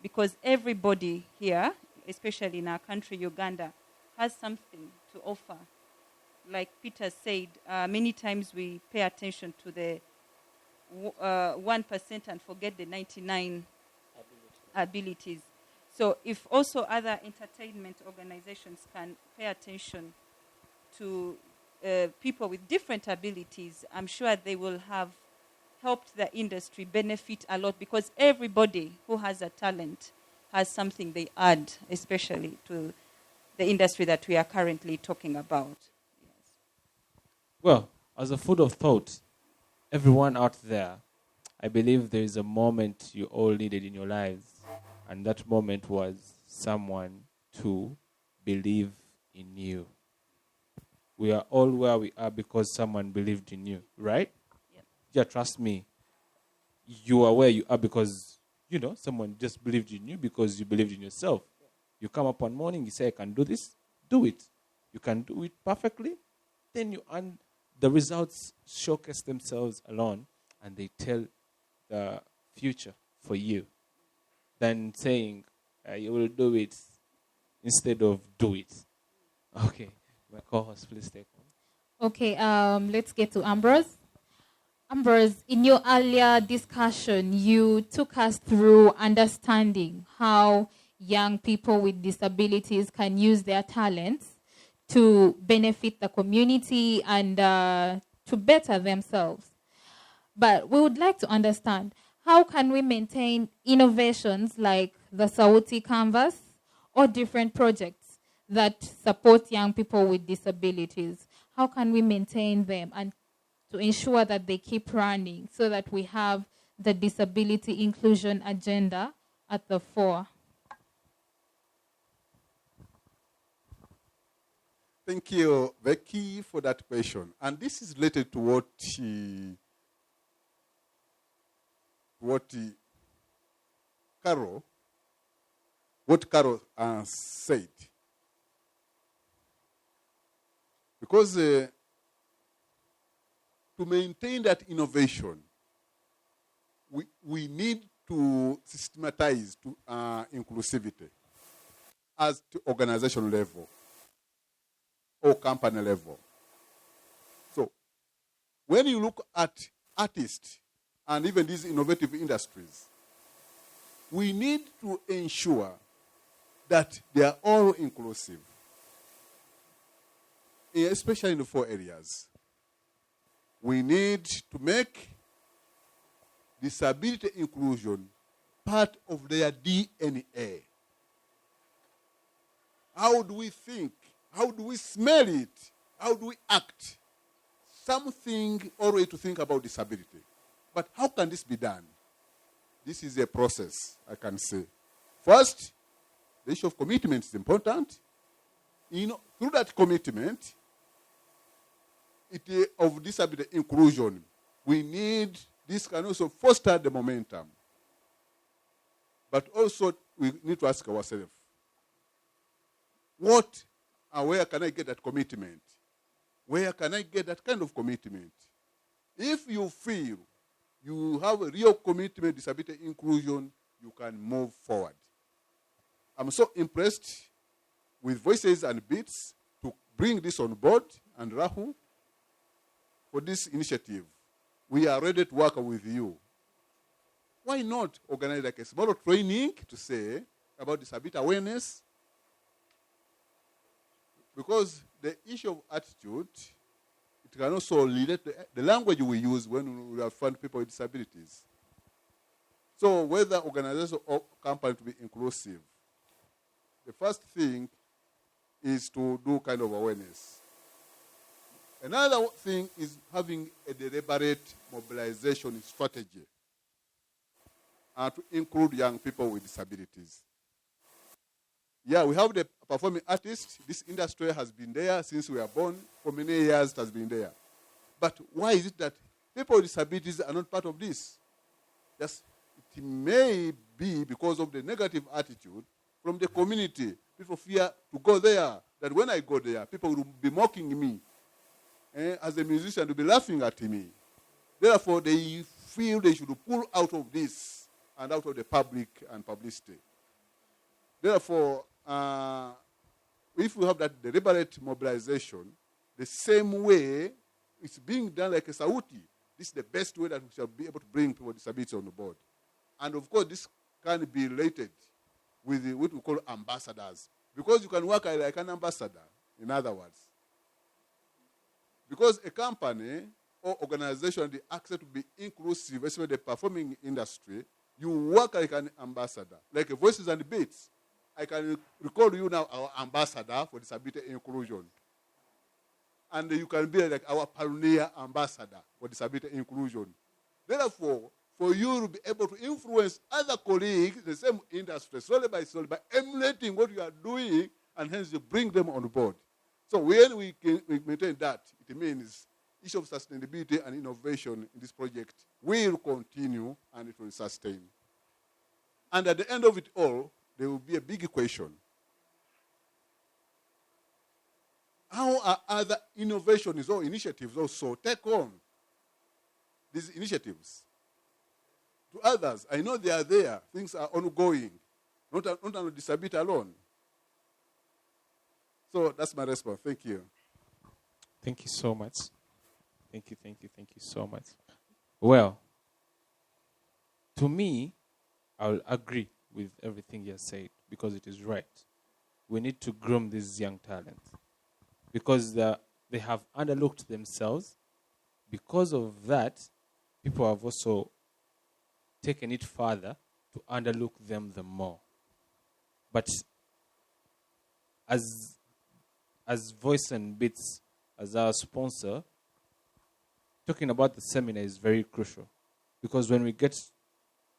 because everybody here, especially in our country, Uganda, has something to offer. Like Peter said, many times we pay attention to the 1% and forget the 99 abilities. So if also other entertainment organizations can pay attention to people with different abilities, I'm sure they will have helped the industry benefit a lot, because everybody who has a talent has something they add, especially to the industry that we are currently talking about. Well, as a food of thought, everyone out there, I believe there is a moment you all needed in your lives, and that moment was someone to believe in you. We are all where we are because someone believed in you, right? Yep. Yeah, trust me. You are where you are because, someone just believed in you because you believed in yourself. You come up one morning, you say, I can do this, do it. You can do it perfectly, then you earn. The results showcase themselves alone, and they tell the future for you than saying you will do it instead of do it. Okay, my co-host, please take on. Okay, let's get to Ambrose. Ambrose, in your earlier discussion, you took us through understanding how young people with disabilities can use their talents to benefit the community and to better themselves. But we would like to understand, how can we maintain innovations like the Sauti Canvas, or different projects that support young people with disabilities? How can we maintain them and to ensure that they keep running so that we have the disability inclusion agenda at the fore? Thank you, Becky, for that question. And this is related to Carol said. Because to maintain that innovation, we need to systematize to inclusivity at the organization level or company level. So when you look at artists and even these innovative industries, we need to ensure that they are all inclusive, especially in the 4 areas. We need to make disability inclusion part of their DNA. How do we think? How do we smell it? How do we act? Something always to think about disability. But how can this be done? This is a process, I can say. First, the issue of commitment is important. Through that commitment of disability inclusion, we need this can also foster the momentum. But also, we need to ask ourselves, what and where can I get that commitment? Where can I get that kind of commitment? If you feel you have a real commitment, disability inclusion, you can move forward. I'm so impressed with Voices and Beats to bring this on board, and Rahul for this initiative. We are ready to work with you. Why not organize like a small training to say about disability awareness? Because the issue of attitude, it can also relate to the language we use when we find people with disabilities. So whether organization or company to be inclusive, the first thing is to do kind of awareness. Another thing is having a deliberate mobilization strategy to include young people with disabilities. Yeah, we have the performing artists. This industry has been there since we were born. For many years, it has been there. But why is it that people with disabilities are not part of this? Just, it may be because of the negative attitude from the community. People fear to go there, that when I go there, people will be mocking me. As a musician, they'll be laughing at me. Therefore, they feel they should pull out of this and out of the public and publicity. Therefore, if we have that deliberate mobilization, the same way it's being done like a Sauti, this is the best way that we shall be able to bring people with disabilities on the board. And of course, this can be related with what we call ambassadors. Because you can work like an ambassador, in other words. Because a company or organization, they accept to be inclusive, especially the performing industry, you work like an ambassador, like a Voices and Beats. I can recall you now our ambassador for disability inclusion. And you can be like our pioneer ambassador for disability inclusion. Therefore, for you to be able to influence other colleagues, the same industry, slowly by emulating what you are doing, and hence you bring them on board. So when we maintain that, it means issue of sustainability and innovation in this project will continue and it will sustain. And at the end of it all, there will be a big question. How are other innovations or initiatives also take on these initiatives? To others, I know they are there. Things are ongoing. Not on disability alone. So that's my response. Thank you. Thank you so much. Thank you so much. Well, to me, I'll agree with everything you said because it is right. We need to groom these young talents because they have underlooked themselves. Because of that, people have also taken it further to underlook them the more. But as Voice and Beats, as our sponsor, talking about the seminar is very crucial. Because when we get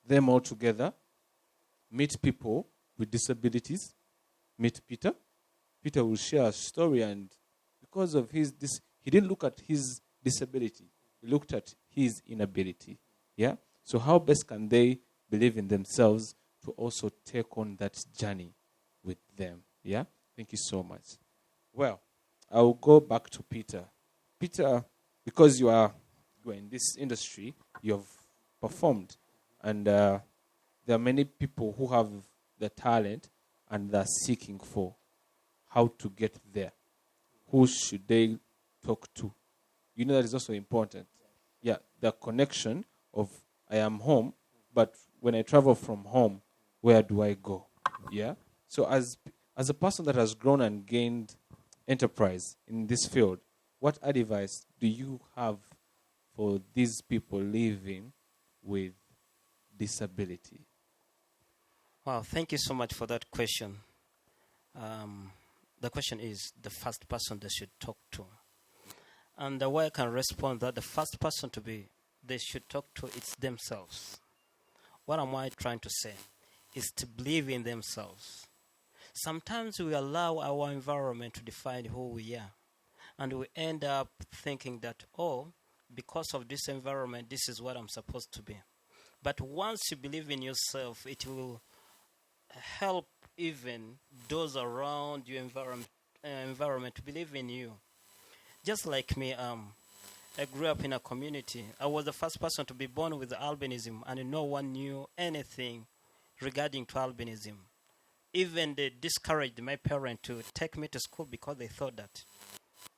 them all together, meet people with disabilities, meet Peter. Peter will share a story, and because of he didn't look at his disability. He looked at his inability. Yeah? So how best can they believe in themselves to also take on that journey with them? Yeah? Thank you so much. Well, I will go back to Peter. Peter, because you are in this industry, you have performed, and there are many people who have the talent and they're seeking for how to get there. Who should they talk to? You know that is also important. Yeah, the connection of I am home, but when I travel from home, where do I go? Yeah. So as a person that has grown and gained enterprise in this field, what advice do you have for these people living with disability? Wow, thank you so much for that question. The question is the first person they should talk to. And the way I can respond that the first person they should talk to is themselves. What am I trying to say? Is to believe in themselves. Sometimes we allow our environment to define who we are. And we end up thinking that, because of this environment, this is what I'm supposed to be. But once you believe in yourself, it will help even those around your environment to believe in you. Just like me, I grew up in a community. I was the first person to be born with albinism, and no one knew anything regarding to albinism. Even they discouraged my parents to take me to school because they thought that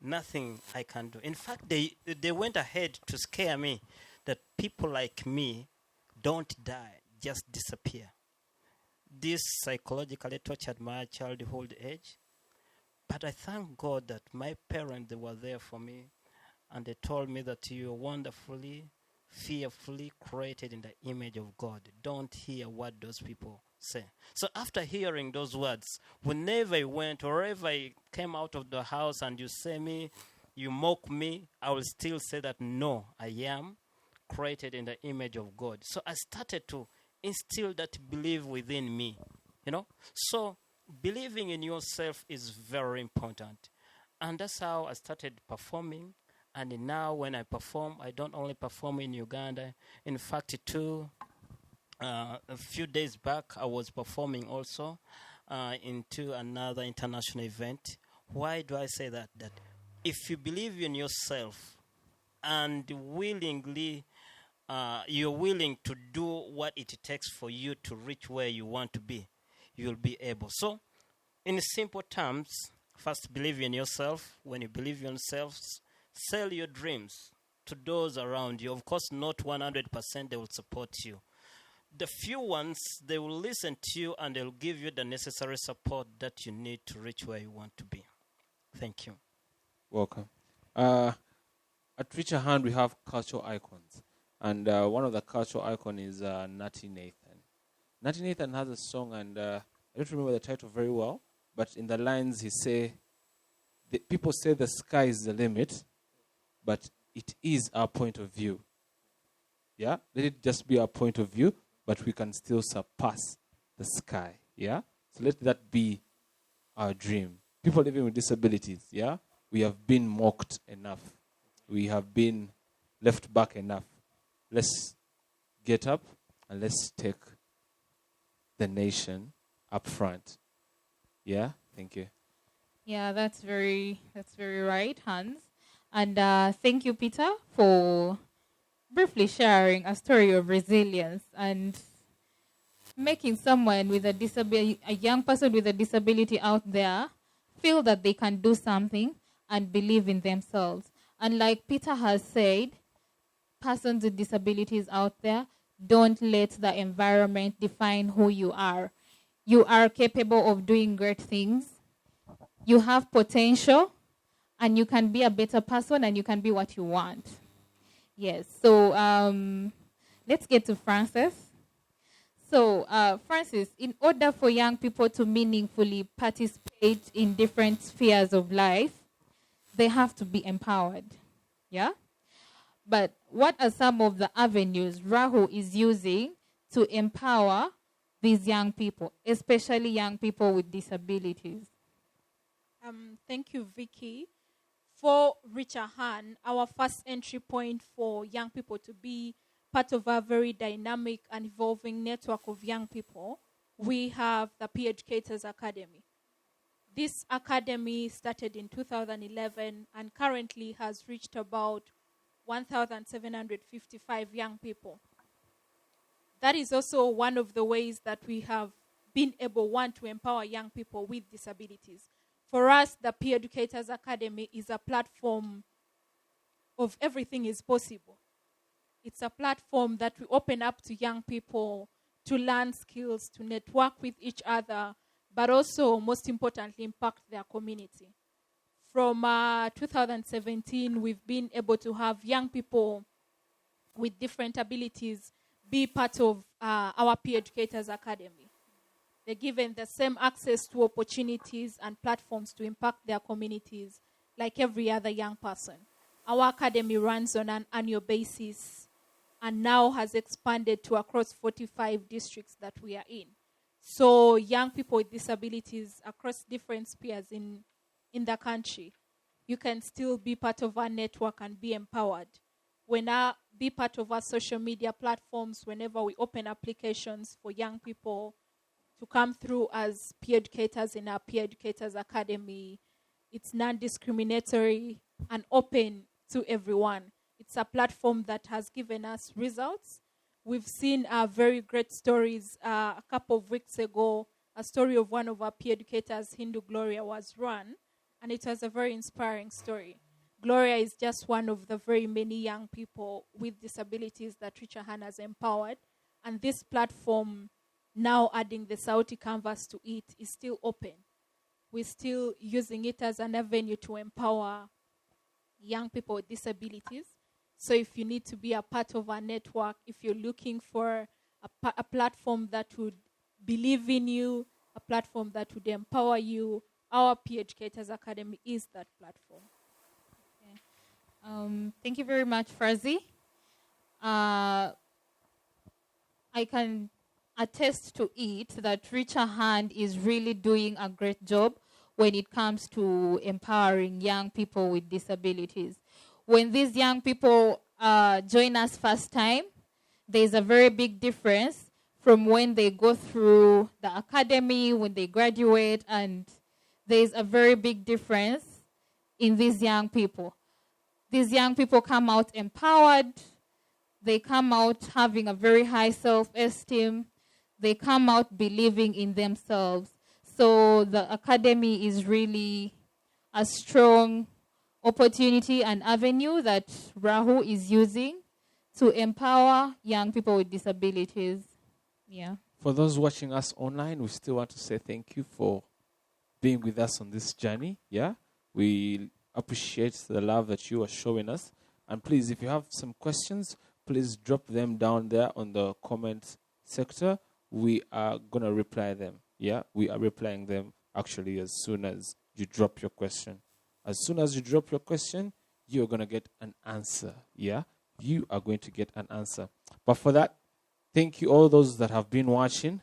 nothing I can do. In fact, they went ahead to scare me that people like me don't die, just disappear. This psychologically tortured my childhood age. But I thank God that my parents, they were there for me, and they told me that you are wonderfully, fearfully created in the image of God. Don't hear what those people say. So after hearing those words, whenever I went, wherever I came out of the house and you say me, you mock me, I will still say that no, I am created in the image of God. So I started to instill that belief within me, So believing in yourself is very important. And that's how I started performing. And now when I perform, I don't only perform in Uganda. In fact, a few days back, I was performing also into another international event. Why do I say that? That if you believe in yourself and willingly, you're willing to do what it takes for you to reach where you want to be, you'll be able. So, in simple terms, first believe in yourself. When you believe in yourself, sell your dreams to those around you. Of course, not 100% they will support you. The few ones, they will listen to you and they'll give you the necessary support that you need to reach where you want to be. Thank you. Welcome. At Reach a Hand, we have cultural icons. And one of the cultural icons is Natty Nathan. Natty Nathan has a song, and I don't remember the title very well, but in the lines people say the sky is the limit, but it is our point of view. Yeah? Let it just be our point of view, but we can still surpass the sky. Yeah? So let that be our dream. People living with disabilities, yeah? We have been mocked enough. We have been left back enough. Let's get up and let's take the nation up front. Yeah? Thank you. Yeah, that's very right, Hans. And thank you, Peter, for briefly sharing a story of resilience and making someone with a disability, a young person with a disability out there, feel that they can do something and believe in themselves. And like Peter has said, persons with disabilities out there, don't let the environment define who you are. You are capable of doing great things. You have potential, and you can be a better person, and you can be what you want. Yes, so let's get to Frances. So, Francis, in order for young people to meaningfully participate in different spheres of life, they have to be empowered. Yeah? But what are some of the avenues Rahul is using to empower these young people, especially young people with disabilities? Thank you, Vicky. For Reach a Hand, our first entry point for young people to be part of a very dynamic and evolving network of young people, we have the Peer Educators Academy. This academy started in 2011 and currently has reached about 1,755 young people. That is also one of the ways that we have been able, one, to empower young people with disabilities. For us, the Peer Educators Academy is a platform of everything is possible. It's a platform that we open up to young people to learn skills, to network with each other, but also, most importantly, impact their community. From 2017, we've been able to have young people with different abilities be part of our Peer Educators Academy. They're given the same access to opportunities and platforms to impact their communities like every other young person. Our academy runs on an annual basis and now has expanded to across 45 districts that we are in. So young people with disabilities across different spheres in the country, you can still be part of our network and be empowered. Be part of our social media platforms whenever we open applications for young people to come through as peer educators in our Peer Educators Academy. It's non-discriminatory and open to everyone. It's a platform that has given us results. We've seen very great stories. A couple of weeks ago, a story of one of our peer educators, Hindu Gloria, was run, and it was a very inspiring story. Gloria is just one of the very many young people with disabilities that Reach a Hand has empowered, and this platform, now adding the Sauti Canvas to it, is still open. We're still using it as an avenue to empower young people with disabilities. So if you need to be a part of our network, if you're looking for a platform that would believe in you, a platform that would empower you, our Peer Educators Academy is that platform. Okay. Thank you very much, Frazi. I can attest to it that Reach a Hand is really doing a great job when it comes to empowering young people with disabilities. When these young people join us first time, there's a very big difference from when they go through the academy, when they graduate, and there's a very big difference in these young people. These young people come out empowered. They come out having a very high self-esteem. They come out believing in themselves. So the academy is really a strong opportunity and avenue that Rahul is using to empower young people with disabilities. Yeah. For those watching us online, we still want to say thank you for being with us on this journey. Yeah, we appreciate the love that you are showing us. And please, if you have some questions, please drop them down there on the comment sector. We are going to reply them. Yeah, we are replying them actually as soon as you drop your question. As soon as you drop your question, you're going to get an answer. Yeah, you are going to get an answer. But for that, thank you all those that have been watching.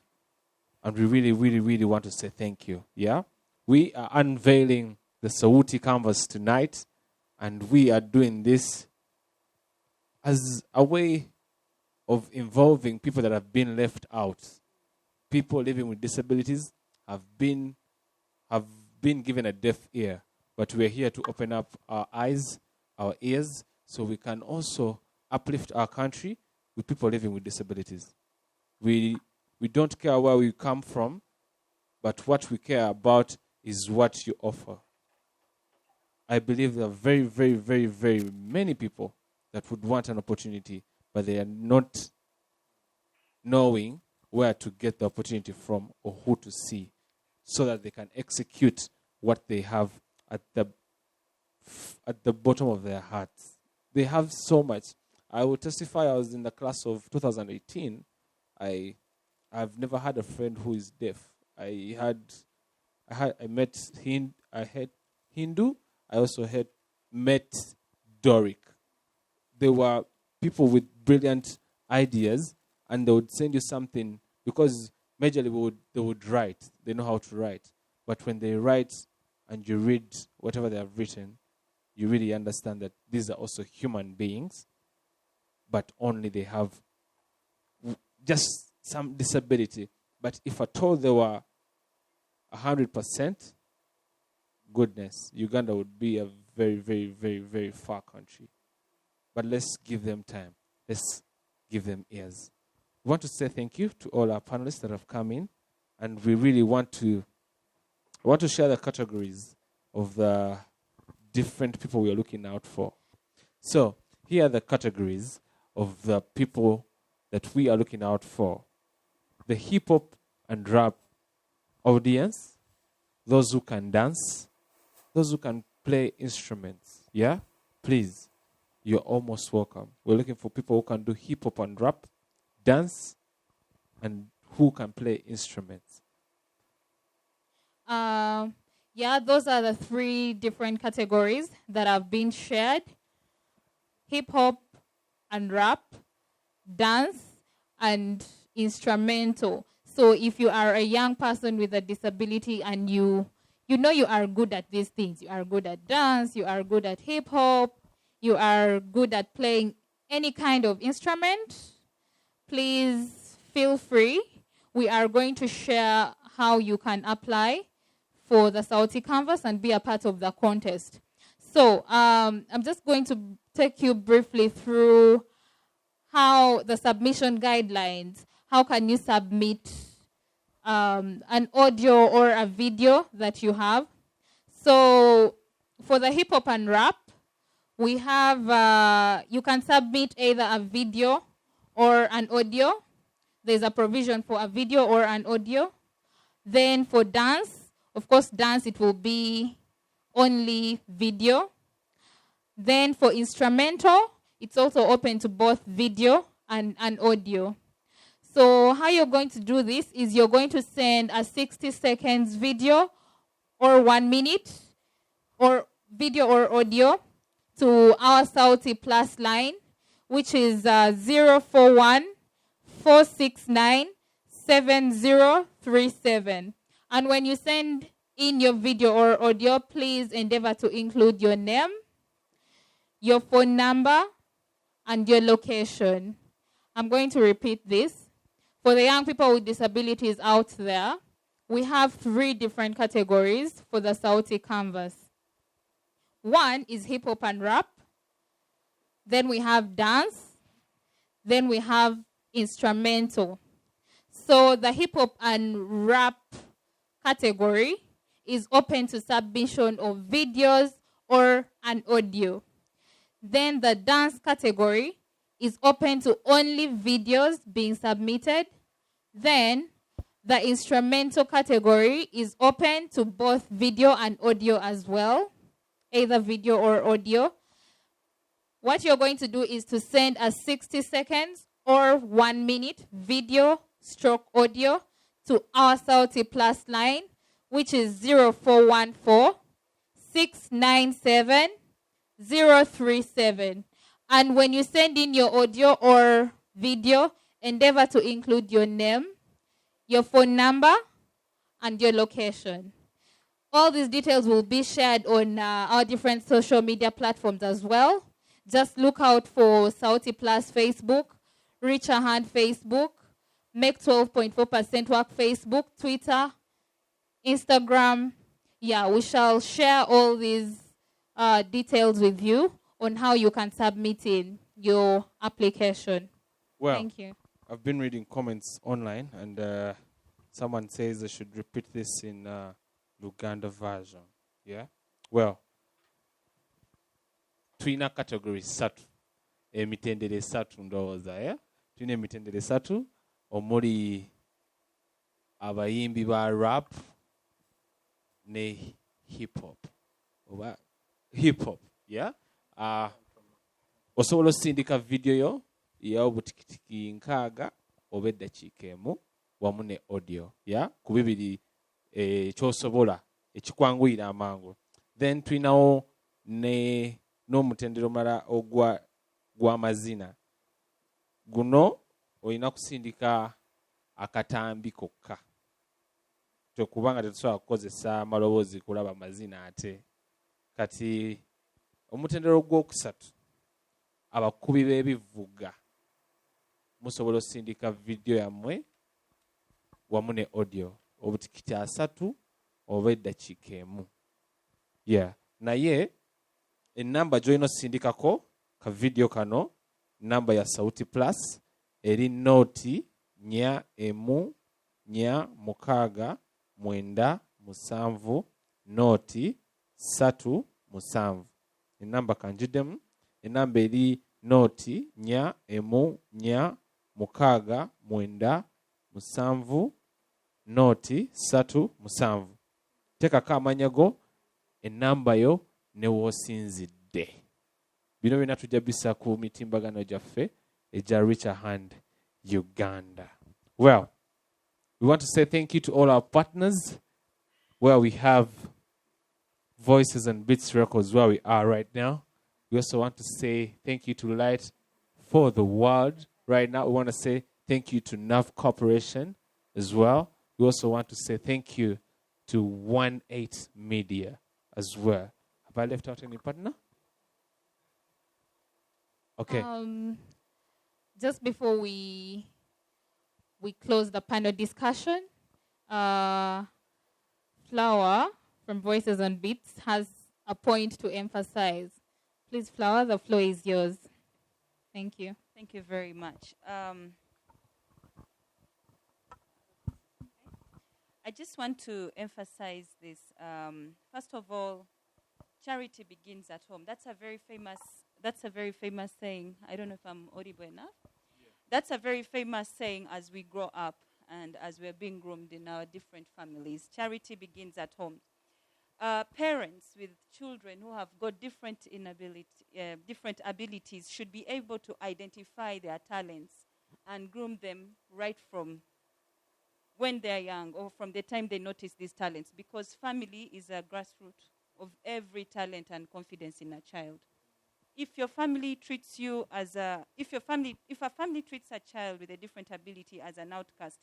And we really, really, really want to say thank you. Yeah, we are unveiling the Sauti Canvas tonight. And we are doing this as a way of involving people that have been left out. People living with disabilities have been given a deaf ear. But we're here to open up our eyes, our ears, so we can also uplift our country with people living with disabilities. We don't care where we come from, but what we care about is what you offer. I believe there are very, very, very, very many people that would want an opportunity, but they are not knowing where to get the opportunity from or who to see so that they can execute what they have at the bottom of their hearts. They have so much. I will testify, I was in the class of 2018. I I've never had a friend who is deaf. I met Hindu. I also met Doric. They were people with brilliant ideas, and they would send you something because majorly they would write. They know how to write. But when they write and you read whatever they have written, you really understand that these are also human beings, but only they have just some disability. But if at all they were 100%, goodness, Uganda would be a very, very, very, very far country. But let's give them time. Let's give them ears. We want to say thank you to all our panelists that have come in, and we really want to share the categories of the different people we are looking out for. So here are the categories of the people that we are looking out for. The hip-hop and rap audience, those who can dance, those who can play instruments. Yeah? Please, you're almost welcome. We're looking for people who can do hip-hop and rap, dance, and who can play instruments. Yeah, those are the 3 different categories that have been shared. Hip-hop and rap, dance, and instrumental. So if you are a young person with a disability and you know you are good at these things, you are good at dance, you are good at hip-hop, you are good at playing any kind of instrument, please feel free. We are going to share how you can apply for the Sauti Canvas and be a part of the contest. So I'm just going to take you briefly through how the submission guidelines, how can you submit an audio or a video that you have. So for the hip hop and rap, we have, you can submit either a video or an audio. There's a provision for a video or an audio. Then for dance, of course, dance, it will be only video. Then for instrumental, it's also open to both video and audio. So how you're going to do this is you're going to send a 60 seconds video or 1 minute or video or audio to our Sauti Plus line, which is 041 469 7037. And when you send in your video or audio, please endeavor to include your name, your phone number, and your location. I'm going to repeat this. For the young people with disabilities out there, we have 3 different categories for the Sauti Canvas. 1 is hip hop and rap. Then we have dance. Then we have instrumental. So the hip hop and rap category is open to submission of videos or an audio. Then the dance category is open to only videos being submitted. Then the instrumental category is open to both video and audio as well, either video or audio. What you're going to do is to send a 60 seconds or 1 minute video stroke audio to our Sauti Plus line, which is 0414 697 037. And when you send in your audio or video, endeavor to include your name, your phone number, and your location. All these details will be shared on our different social media platforms as well. Just look out for Sauti Plus Facebook, Reach A Hand Facebook, Make 12.4% Work Facebook, Twitter, Instagram. Yeah, we shall share all these details with you on how you can submit in your application. Well, thank you. I've been reading comments online, and someone says I should repeat this in Luganda version. Yeah? Well, tuina category satu. Emitendere satu ndowooza, yeah? Tuina emitendere satu. Omuli abayimbi ba rap ne hip hop. Oba hip hop, yeah? Osobola osindika video yo ya obutikitiki nkaaga oba eddakiika emu wamu ne audio ku bibiri kyosobola ekikwanguyira amangu. Then tulinawo n'omutendera omulala gw'amazina. Guno olina kusindika akatambi kokka kubanga tetusobola kukozesa amaloboozi kulaba amazina ate. Kati omutendera ogwokusatu, abakubi b'ebivuga musobola osindika vidiyo yammwe wamu ne audio obutikiti 3 oba eddakiika 1. Naye ennamba gy'olina osindikako ka vidiyo kano, namba ya Sauti Plus eri noti 44697 noti 37. Ennamba kanjiddemu, ennamba eri noti 44697 noti 37. Teekako amanya go, ennamba yo ne w'osinzidde. Bino byonna tujja bisa ku mitimbagano gyaffe egya Reach A Hand Uganda. Well, we want to say thank you to all our partners where we have Voices and Beats Records where we are right now. We also want to say thank you to Light for the World. Right now, we want to say thank you to NAV Corporation as well. We also want to say thank you to 18 Media as well. Have I left out any partner? Okay. Just before we close the panel discussion, Flower from Voices and Beats has a point to emphasize. Please, Flower, the floor is yours. Thank you. Thank you very much. I just want to emphasize this. First of all, charity begins at home. That's a very famous saying. I don't know if I'm audible enough. Yeah. That's a very famous saying as we grow up and as we're being groomed in our different families. Charity begins at home. Parents with children who have got different abilities should be able to identify their talents and groom them right from when they're young or from the time they notice these talents, because family is a grassroots of every talent and confidence in a child. If your family treats you as if a family treats a child with a different ability as an outcast,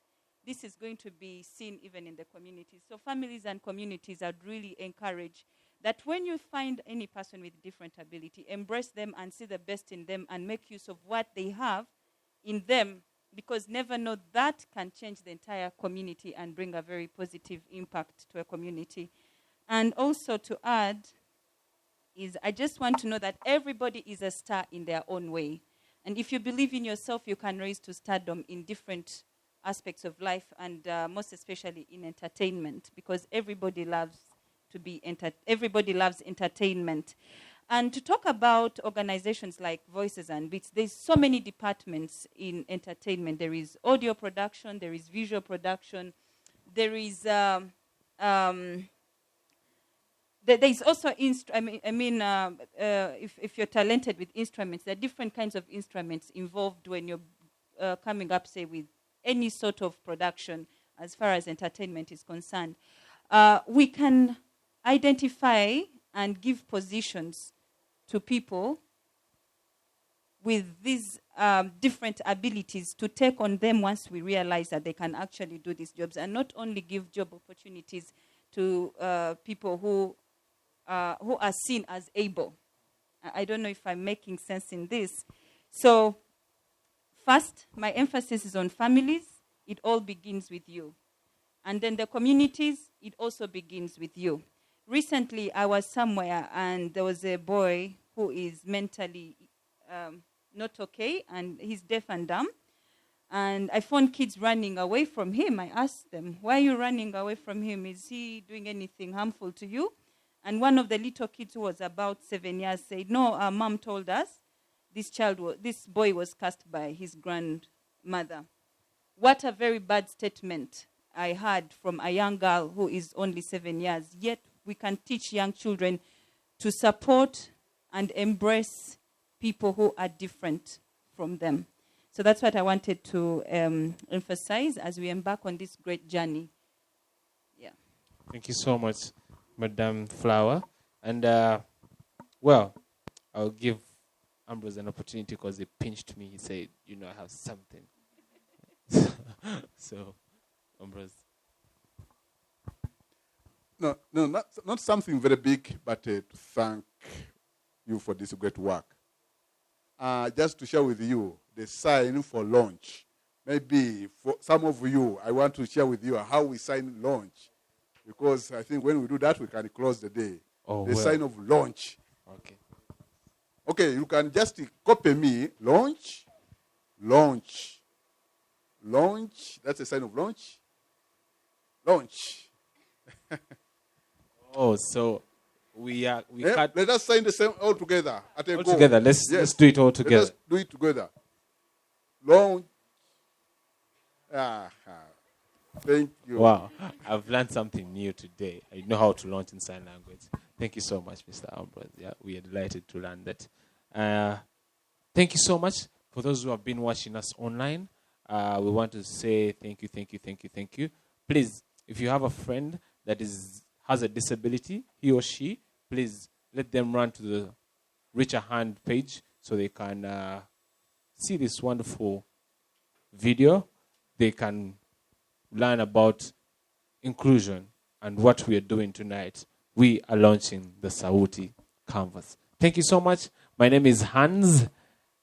this is going to be seen even in the communities. So families and communities are really encouraged that when you find any person with different ability, embrace them and see the best in them and make use of what they have in them, because never know that can change the entire community and bring a very positive impact to a community. And also to add is I just want to know that everybody is a star in their own way. And if you believe in yourself, you can rise to stardom in different aspects of life, and most especially in entertainment, because everybody loves entertainment. And to talk about organizations like Voices and Beats, there's so many departments in entertainment. There is audio production, there is visual production, there is there's also if you're talented with instruments, there are different kinds of instruments involved when you're coming up, say, with any sort of production as far as entertainment is concerned. We can identify and give positions to people with these different abilities to take on them once we realize that they can actually do these jobs, and not only give job opportunities to people who are seen as able. I don't know if I'm making sense in this. So first, my emphasis is on families. It all begins with you. And then the communities, it also begins with you. Recently, I was somewhere and there was a boy who is mentally not okay, and he's deaf and dumb. And I found kids running away from him. I asked them, why are you running away from him? Is he doing anything harmful to you? And one of the little kids, who was about 7 years, said, no, our mom told us this boy was cast by his grandmother. What a very bad statement I heard from a young girl who is only 7 years. Yet we can teach young children to support and embrace people who are different from them. So that's what I wanted to emphasize as we embark on this great journey. Yeah. Thank you so much, Madame Flower. And, well, I'll give Ambrose an opportunity because he pinched me. He said, I have something. So, Ambrose. No, not something very big, but to thank you for this great work. Just to share with you the sign for launch. Maybe for some of you, I want to share with you how we sign launch. Because I think when we do that, we can close the day. The sign of launch. Okay. Okay, you can just copy me. Launch. Launch. Launch. That's a sign of launch. Launch. So we can't. Let us sign the same all together at a all go. Together. Let's do it all together. Let us do it together. Launch. Thank you. Wow, I've learned something new today. I know how to launch in sign language. Thank you so much, Mr. Ambrose. Yeah, we are delighted to learn that. Thank you so much for those who have been watching us online. We want to say thank you. Please, if you have a friend that has a disability, he or she, please let them run to the Reach a Hand page so they can see this wonderful video. They can learn about inclusion and what we are doing tonight. We are launching the Sauti Canvas. Thank you so much. My name is Hans.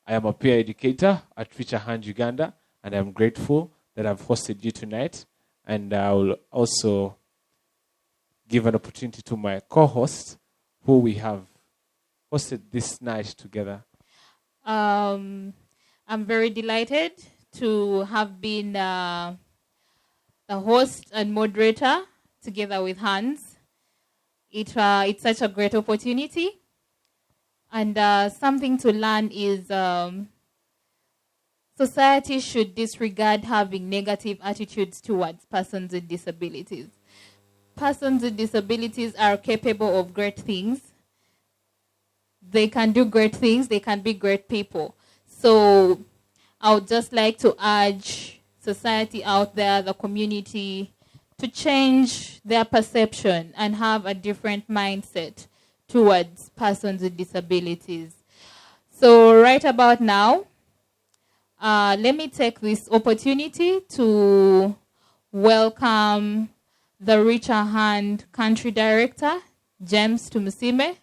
I am a peer educator at Reach a Hand Uganda, and I'm grateful that I've hosted you tonight. And I will also give an opportunity to my co-host, who we have hosted this night together. I'm very delighted to have been the host and moderator together with Hans. It's such a great opportunity. And something to learn is society should disregard having negative attitudes towards persons with disabilities. Persons with disabilities are capable of great things. They can do great things. They can be great people. So I would just like to urge society out there, the community, to change their perception and have a different mindset towards persons with disabilities. So right about now, let me take this opportunity to welcome the Reach a Hand Country Director, James Tumusime,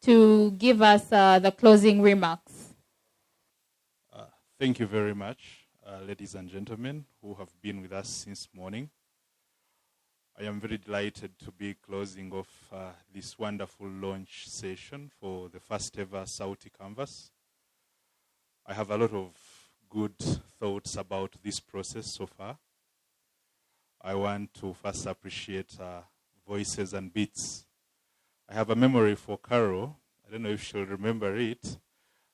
to give us the closing remarks. Thank you very much, ladies and gentlemen who have been with us since morning. I am very delighted to be closing off this wonderful launch session for the first ever Sauti Canvas. I have a lot of good thoughts about this process so far. I want to first appreciate Voices and Beats. I have a memory for Carol. I don't know if she'll remember it.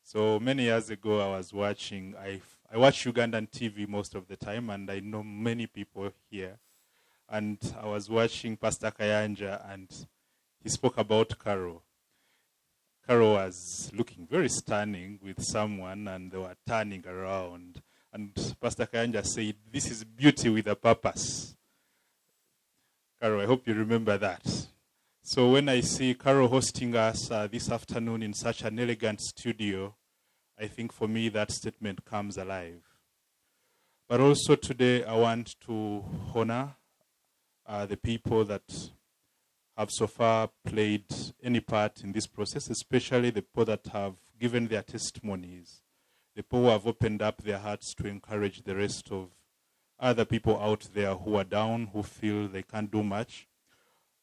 So many years ago, I was watching, I watch Ugandan TV most of the time, and I know many people here. And I was watching Pastor Kayanja, and he spoke about Carol. Carol was looking very stunning with someone, and they were turning around. And Pastor Kayanja said, "This is beauty with a purpose." Carol, I hope you remember that. So when I see Carol hosting us this afternoon in such an elegant studio, I think for me that statement comes alive. But also today I want to honor the people that have so far played any part in this process, especially the people that have given their testimonies, the people who have opened up their hearts to encourage the rest of other people out there who are down, who feel they can't do much.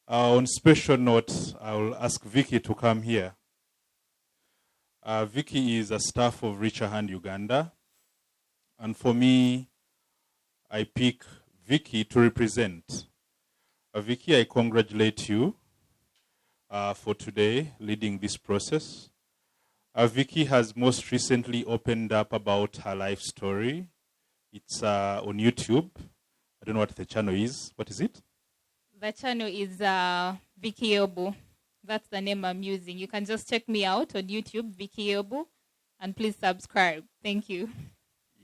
On special note, I will ask Vicky to come here. Vicky is a staff of Reach a Hand Uganda. And for me, I pick Vicky to represent. Vicky, I congratulate you for today, leading this process. Vicky has most recently opened up about her life story. It's on YouTube. I don't know what the channel is. What is it? The channel is Vicky Yobu. That's the name I'm using. You can just check me out on YouTube, Vicky Yobu, and please subscribe. Thank you.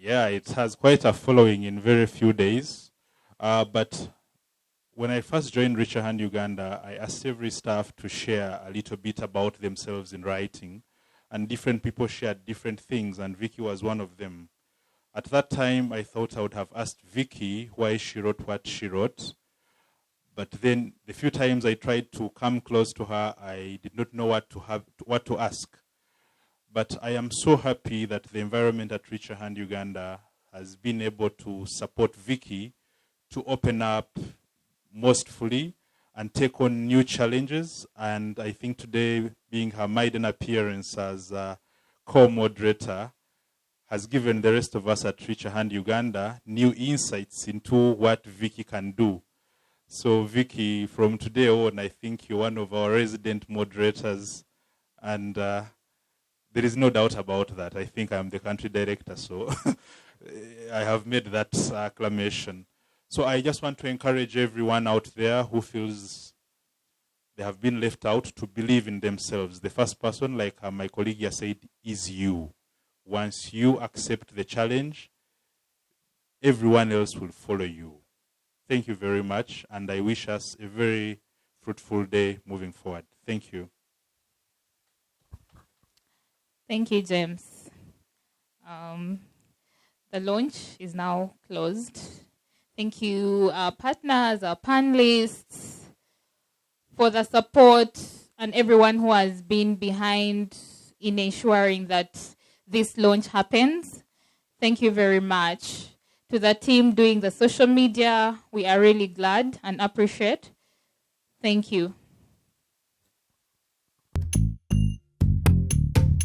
Yeah, it has quite a following in very few days. But when I first joined Reach A Hand Uganda, I asked every staff to share a little bit about themselves in writing. And different people shared different things, and Vicky was one of them. At that time, I thought I would have asked Vicky why she wrote what she wrote. But then the few times I tried to come close to her, I did not know what to ask. But I am so happy that the environment at Reach A Hand Uganda has been able to support Vicky to open up most fully and take on new challenges. And I think today, being her maiden appearance as a co-moderator, has given the rest of us at Reach A Hand Uganda new insights into what Vicky can do. So Vicky, from today on, I think you're one of our resident moderators, and there is no doubt about that. I think I'm the country director, so I have made that acclamation. So I just want to encourage everyone out there who feels they have been left out to believe in themselves. The first person, like my colleague here said, is you. Once you accept the challenge, everyone else will follow you. Thank you very much, and I wish us a very fruitful day moving forward. Thank you. Thank you, James. The launch is now closed. Thank you, our partners, our panelists, for the support and everyone who has been behind in ensuring that this launch happens. Thank you very much. To the team doing the social media, we are really glad and appreciate. Thank you.